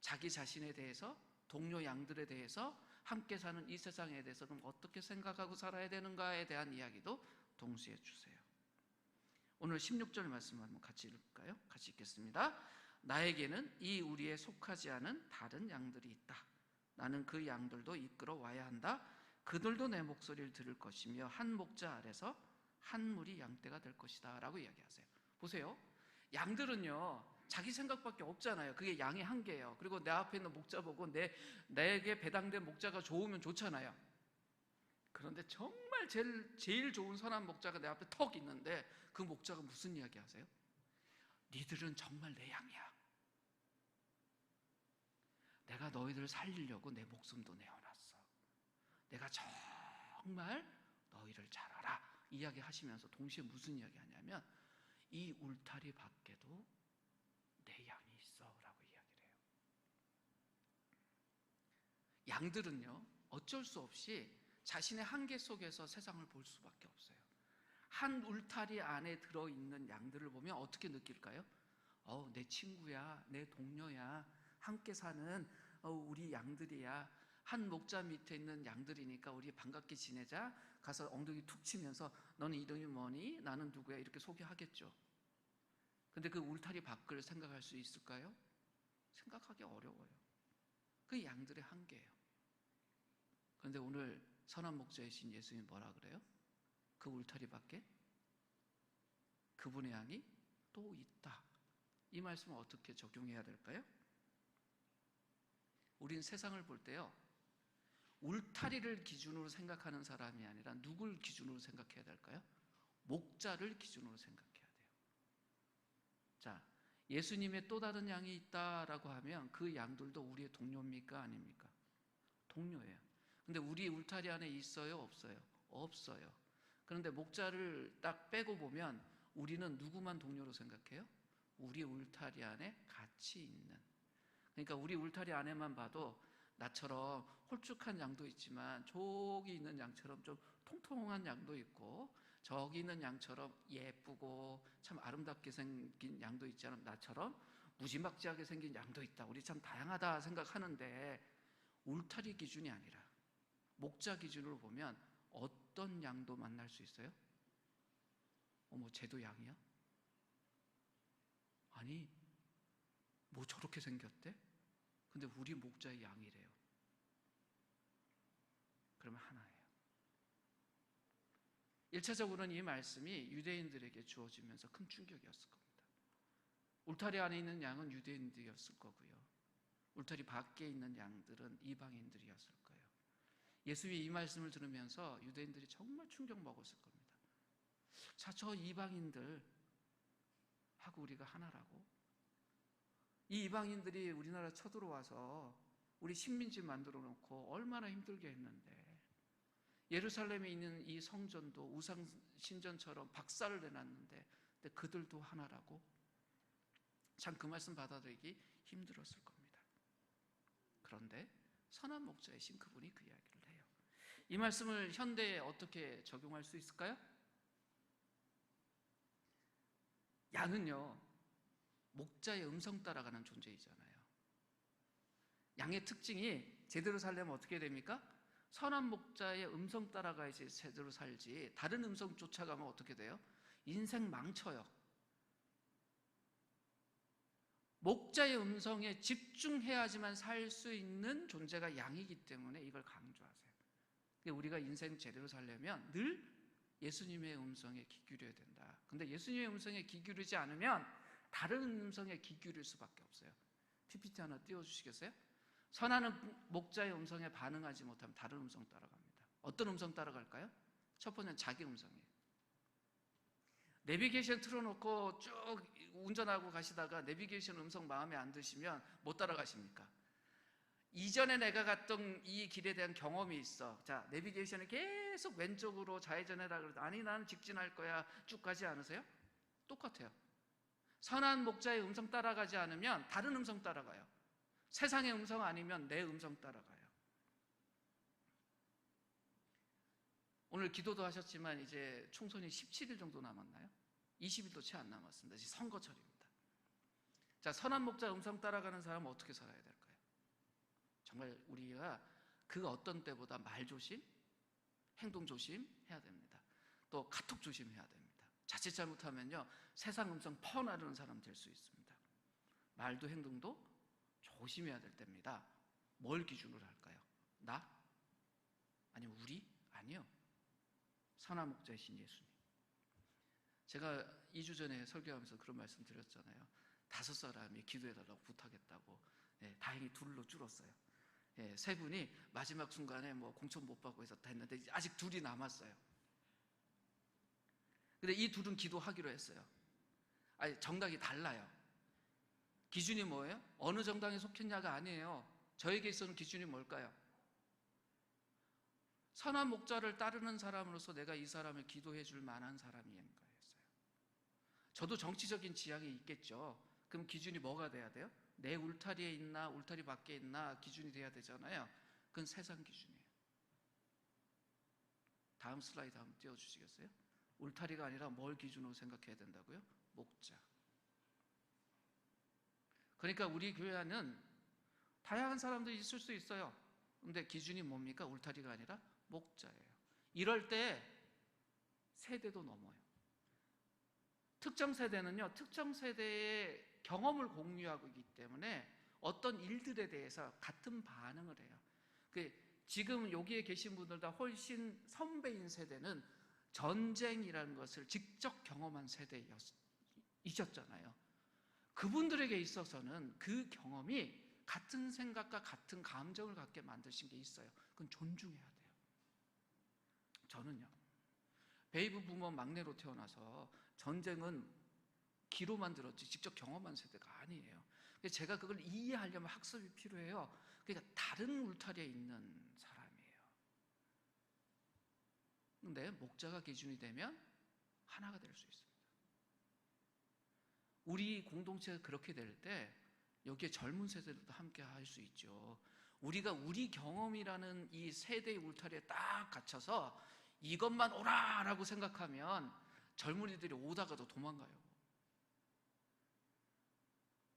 자기 자신에 대해서, 동료 양들에 대해서, 함께 사는 이 세상에 대해서 그럼 어떻게 생각하고 살아야 되는가에 대한 이야기도 동시에 주세요. 오늘 16절 말씀 한번 같이 읽을까요? 같이 읽겠습니다. 나에게는 이 우리에 속하지 않은 다른 양들이 있다. 나는 그 양들도 이끌어 와야 한다. 그들도 내 목소리를 들을 것이며 한 목자 아래서 한 무리 양떼가 될 것이다 라고 이야기하세요. 보세요. 양들은요 자기 생각밖에 없잖아요. 그게 양의 한계예요. 그리고 내 앞에 있는 목자 보고 내게 배당된 목자가 좋으면 좋잖아요. 그런데 정말 제일 좋은 선한 목자가 내 앞에 턱 있는데 그 목자가 무슨 이야기 하세요? 니들은 정말 내 양이야. 내가 너희들을 살리려고 내 목숨도 내어놨어. 내가 정말 너희를 잘 알아. 이야기 하시면서 동시에 무슨 이야기 하냐면 이 울타리 밖에도 내 양이 있어 라고 이야기를 해요. 양들은요 어쩔 수 없이 자신의 한계 속에서 세상을 볼 수밖에 없어요. 한 울타리 안에 들어있는 양들을 보면 어떻게 느낄까요? 내 친구야, 내 동료야, 함께 사는 우리 양들이야. 한 목자 밑에 있는 양들이니까 우리 반갑게 지내자. 가서 엉덩이 툭 치면서 너는 이름이 뭐니? 나는 누구야? 이렇게 소개하겠죠. 근데 그 울타리 밖을 생각할 수 있을까요? 생각하기 어려워요. 그 양들의 한계예요. 그런데 오늘 선한 목자이신 예수님이 뭐라 그래요? 그 울타리 밖에 그분의 양이 또 있다. 이 말씀을 어떻게 적용해야 될까요? 우린 세상을 볼 때요 울타리를 기준으로 생각하는 사람이 아니라 누굴 기준으로 생각해야 될까요? 목자를 기준으로 생각해야 돼요. 자, 예수님의 또 다른 양이 있다라고 하면 그 양들도 우리의 동료입니까? 아닙니까? 동료예요. 근데 우리 울타리 안에 있어요? 없어요? 없어요. 그런데 목자를 딱 빼고 보면 우리는 누구만 동료로 생각해요? 우리 울타리 안에 같이 있는, 그러니까 우리 울타리 안에만 봐도 나처럼 홀쭉한 양도 있지만 저기 있는 양처럼 좀 통통한 양도 있고 저기 있는 양처럼 예쁘고 참 아름답게 생긴 양도 있지 않으면 나처럼 무지막지하게 생긴 양도 있다. 우리 참 다양하다 생각하는데 울타리 기준이 아니라 목자 기준으로 보면 어떤 양도 만날 수 있어요? 어머, 쟤도 양이야? 아니, 뭐 저렇게 생겼대? 근데 우리 목자의 양이래요. 그러면 하나예요. 1차적으로는 이 말씀이 유대인들에게 주어지면서 큰 충격이었을 겁니다. 울타리 안에 있는 양은 유대인들이었을 거고요. 울타리 밖에 있는 양들은 이방인들이었을 거예요. 예수님이 이 말씀을 들으면서 유대인들이 정말 충격 먹었을 겁니다. 자, 저 이방인들 하고 우리가 하나라고? 이 이방인들이 우리나라 쳐들어와서 우리 식민지 만들어 놓고 얼마나 힘들게 했는데, 예루살렘에 있는 이 성전도 우상 신전처럼 박살을 내놨는데 근데 그들도 하나라고? 참 그 말씀 받아들이기 힘들었을 겁니다. 그런데 선한 목자이신 그분이 그 이야기를 해요. 이 말씀을 현대에 어떻게 적용할 수 있을까요? 양은요 목자의 음성 따라가는 존재이잖아요. 양의 특징이 제대로 살려면 어떻게 됩니까? 선한 목자의 음성 따라가야지 제대로 살지, 다른 음성 쫓아가면 어떻게 돼요? 인생 망쳐요. 목자의 음성에 집중해야지만 살 수 있는 존재가 양이기 때문에 이걸 강조하세요. 우리가 인생 제대로 살려면 늘 예수님의 음성에 귀 기울여야 된다. 근데 예수님의 음성에 귀 기울이지 않으면 다른 음성에 귀 기울일 수밖에 없어요. PPT 하나 띄워주시겠어요? 선한 목자의 음성에 반응하지 못하면 다른 음성 따라갑니다. 어떤 음성 따라갈까요? 첫 번째는 자기 음성이에요. 내비게이션 틀어놓고 쭉 운전하고 가시다가 내비게이션 음성 마음에 안 드시면 못 따라가십니까? 이전에 내가 갔던 이 길에 대한 경험이 있어. 자, 내비게이션을 계속 왼쪽으로 좌회전해라 그래도 아니 나는 직진할 거야 쭉 가지 않으세요? 똑같아요. 선한 목자의 음성 따라가지 않으면 다른 음성 따라가요. 세상의 음성 아니면 내 음성 따라가요. 오늘 기도도 하셨지만 이제 총선이 17일 정도 남았나요? 20일도 채 안 남았습니다. 이제 선거철입니다. 자, 선한 목자 음성 따라가는 사람은 어떻게 살아야 될까요? 정말 우리가 그 어떤 때보다 말 조심, 행동 조심 해야 됩니다. 또 카톡 조심해야 됩니다. 자칫 잘못하면요, 세상 음성 퍼나르는 사람 될 수 있습니다. 말도 행동도 조심해야 될 때입니다. 뭘 기준으로 할까요? 나? 아니면 우리? 아니요. 선한 목자이신 예수님. 제가 2주 전에 설교하면서 그런 말씀 드렸잖아요. 5사람이 기도해달라고 부탁했다고. 다행히 2로 줄었어요. 3분이 마지막 순간에 뭐 공천 못 받고 해서 다 했는데 아직 2이 남았어요. 근데 이 2은 기도하기로 했어요. 아니, 정당이 달라요. 기준이 뭐예요? 어느 정당에 속했냐가 아니에요. 저에게 있어서는 기준이 뭘까요? 선한 목자를 따르는 사람으로서 내가 이 사람을 기도해 줄 만한 사람인가 했어요. 저도 정치적인 지향이 있겠죠. 그럼 기준이 뭐가 돼야 돼요? 내 울타리에 있나 울타리 밖에 있나 기준이 돼야 되잖아요. 그건 세상 기준이에요. 다음 슬라이드 한번 띄워주시겠어요? 울타리가 아니라 뭘 기준으로 생각해야 된다고요? 목자. 그러니까 우리 교회 안은 다양한 사람들이 있을 수 있어요. 근데 기준이 뭡니까? 울타리가 아니라 목자예요. 이럴 때 세대도 넘어요. 특정 세대는요, 특정 세대의 경험을 공유하고 있기 때문에 어떤 일들에 대해서 같은 반응을 해요. 지금 여기에 계신 분들보다 훨씬 선배인 세대는 전쟁이라는 것을 직접 경험한 세대이셨잖아요. 그분들에게 있어서는 그 경험이 같은 생각과 같은 감정을 갖게 만드신 게 있어요. 그건 존중해야 돼요. 저는요, 베이비 부모 막내로 태어나서 전쟁은 귀로만 들었지 직접 경험한 세대가 아니에요. 제가 그걸 이해하려면 학습이 필요해요. 그러니까 다른 울타리에 있는 사람이에요. 근데 목자가 기준이 되면 하나가 될 수 있습니다. 우리 공동체가 그렇게 될 때 여기에 젊은 세대들도 함께 할 수 있죠. 우리가 우리 경험이라는 이 세대의 울타리에 딱 갇혀서 이것만 오라라고 생각하면 젊은이들이 오다가도 도망가요.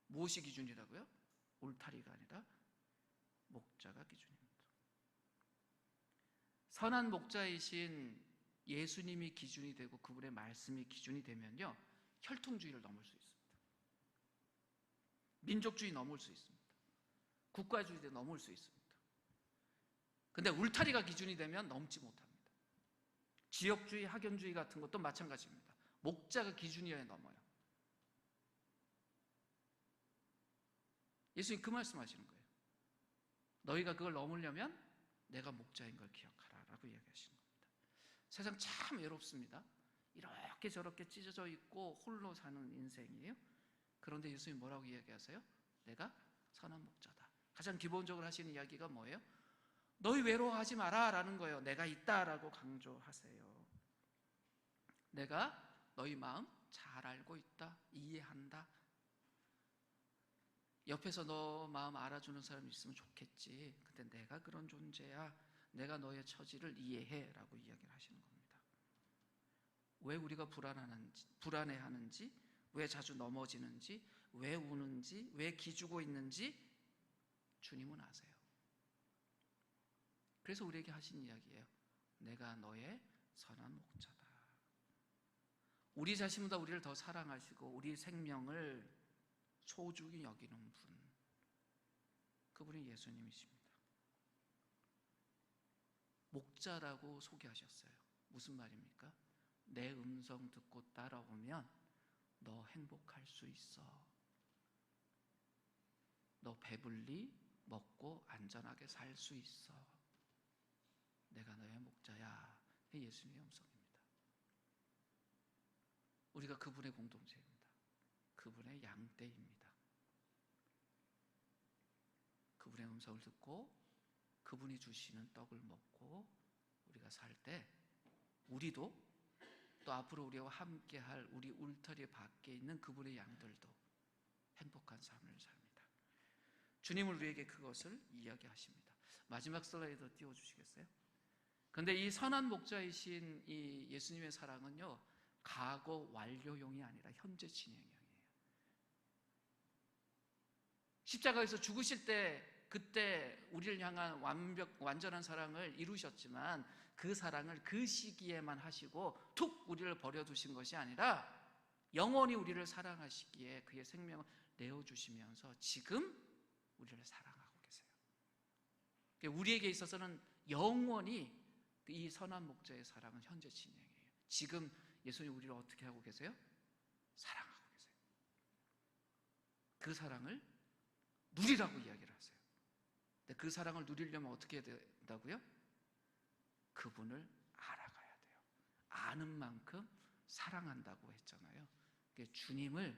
무엇이 기준이라고요? 울타리가 아니라 목자가 기준입니다. 선한 목자이신 예수님이 기준이 되고 그분의 말씀이 기준이 되면요, 혈통주의를 넘을 수 있습니다. 민족주의 넘을 수 있습니다. 국가주의도 넘을 수 있습니다. 근데 울타리가 기준이 되면 넘지 못합니다. 지역주의, 학연주의 같은 것도 마찬가지입니다. 목자가 기준이어야 넘어요. 예수님 그 말씀하시는 거예요. 너희가 그걸 넘으려면 내가 목자인 걸 기억하라 라고 이야기하시는 겁니다. 세상 참 외롭습니다. 이렇게 저렇게 찢어져 있고 홀로 사는 인생이에요. 그런데 예수님 뭐라고 이야기하세요? 내가 선한 목자다. 가장 기본적으로 하시는 이야기가 뭐예요? 너희 외로워하지 마라 라는 거예요. 내가 있다라고 강조하세요. 내가 너희 마음 잘 알고 있다, 이해한다. 옆에서 너 마음 알아주는 사람이 있으면 좋겠지. 근데 내가 그런 존재야. 내가 너의 처지를 이해해 라고 이야기를 하시는 겁니다. 왜 우리가 불안해하는지, 왜 자주 넘어지는지, 왜 우는지, 왜 기죽고 있는지 주님은 아세요. 그래서 우리에게 하신 이야기예요. 내가 너의 선한 목자다. 우리 자신보다 우리를 더 사랑하시고 우리 생명을 소중히 여기는 분, 그분이 예수님이십니다. 목자라고 소개하셨어요. 무슨 말입니까? 내 음성 듣고 따라오면 너 행복할 수 있어. 너 배불리 먹고 안전하게 살 수 있어. 내가 너의 목자야. 예수님의 음성입니다. 우리가 그분의 공동체입니다. 그분의 양떼입니다. 그분의 음성을 듣고 그분이 주시는 떡을 먹고 우리가 살 때 우리도 또 앞으로 우리와 함께할 우리 울타리 밖에 있는 그분의 양들도 행복한 삶을 삽니다. 주님은 우리에게 그것을 이야기하십니다. 마지막 슬라이드 띄워주시겠어요? 그런데 이 선한 목자이신 이 예수님의 사랑은요, 과거 완료용이 아니라 현재 진행형이에요. 십자가에서 죽으실 때 그때 우리를 향한 완전한 사랑을 이루셨지만 그 사랑을 그 시기에만 하시고 툭 우리를 버려두신 것이 아니라 영원히 우리를 사랑하시기에 그의 생명을 내어주시면서 지금 우리를 사랑하고 계세요. 우리에게 있어서는 영원히 이 선한 목자의 사랑은 현재 진행이에요. 지금 예수님 우리를 어떻게 하고 계세요? 사랑하고 계세요. 그 사랑을 누리라고 이야기를 하세요. 근데 그 사랑을 누리려면 어떻게 해야 된다고요? 그분을 알아가야 돼요. 아는 만큼 사랑한다고 했잖아요. 주님을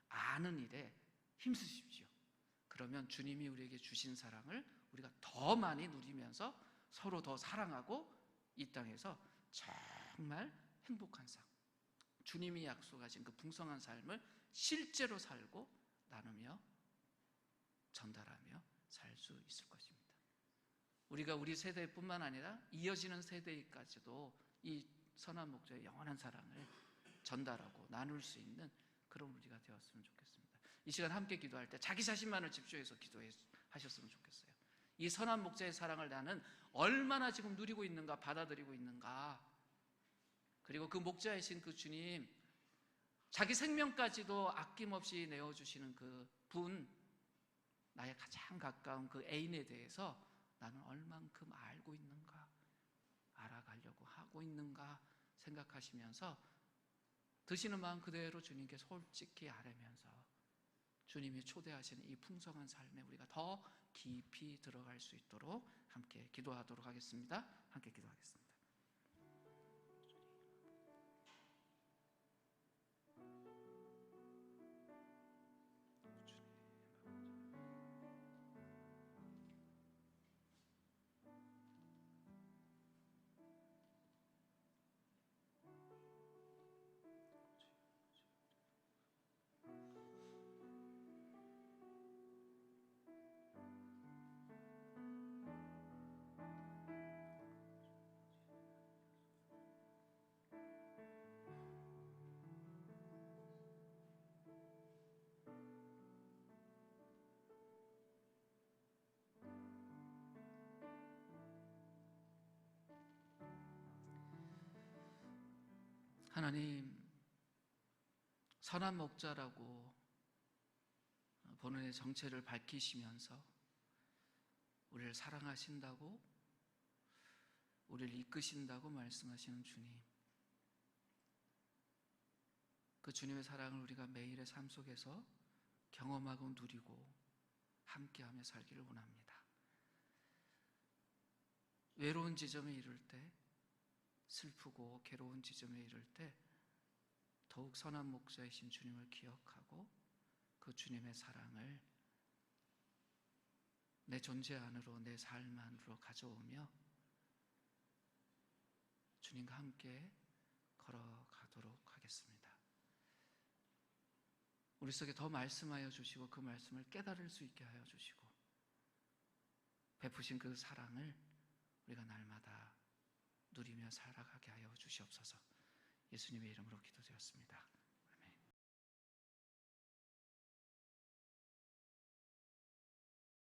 아는 일에 힘쓰십시오. 그러면 주님이 우리에게 주신 사랑을 우리가 더 많이 누리면서 서로 더 사랑하고 이 땅에서 정말 행복한 삶, 주님이 약속하신 그 풍성한 삶을 실제로 살고 나누며 전달하며 살 수 있을 것입니다. 우리가 우리 세대뿐만 아니라 이어지는 세대까지도 이 선한 목자의 영원한 사랑을 전달하고 나눌 수 있는 그런 우리가 되었으면 좋겠습니다. 이 시간 함께 기도할 때 자기 자신만을 집중해서 기도하셨으면 좋겠어요. 이 선한 목자의 사랑을 나는 얼마나 지금 누리고 있는가, 받아들이고 있는가. 그리고 그 목자이신 그 주님, 자기 생명까지도 아낌없이 내어주시는 그 분, 나의 가장 가까운 그 애인에 대해서 나는 얼만큼 알고 있는가, 알아가려고 하고 있는가 생각하시면서 드시는 마음 그대로 주님께 솔직히 아뢰면서 주님이 초대하시는 이 풍성한 삶에 우리가 더 깊이 들어갈 수 있도록 함께 기도하도록 하겠습니다. 함께 기도하겠습니다. 하나님, 선한 목자라고 본인의 정체를 밝히시면서 우리를 사랑하신다고, 우리를 이끄신다고 말씀하시는 주님, 그 주님의 사랑을 우리가 매일의 삶 속에서 경험하고 누리고 함께하며 살기를 원합니다. 외로운 지점에 이를 때, 슬프고 괴로운 지점에 이를 때 더욱 선한 목자이신 주님을 기억하고 그 주님의 사랑을 내 존재 안으로, 내 삶 안으로 가져오며 주님과 함께 걸어가도록 하겠습니다. 우리 속에 더 말씀하여 주시고 그 말씀을 깨달을 수 있게 하여 주시고 베푸신 그 사랑을 우리가 날마다 누리며 살아가게 하여 주시옵소서. 예수님의 이름으로 기도드렸습니다.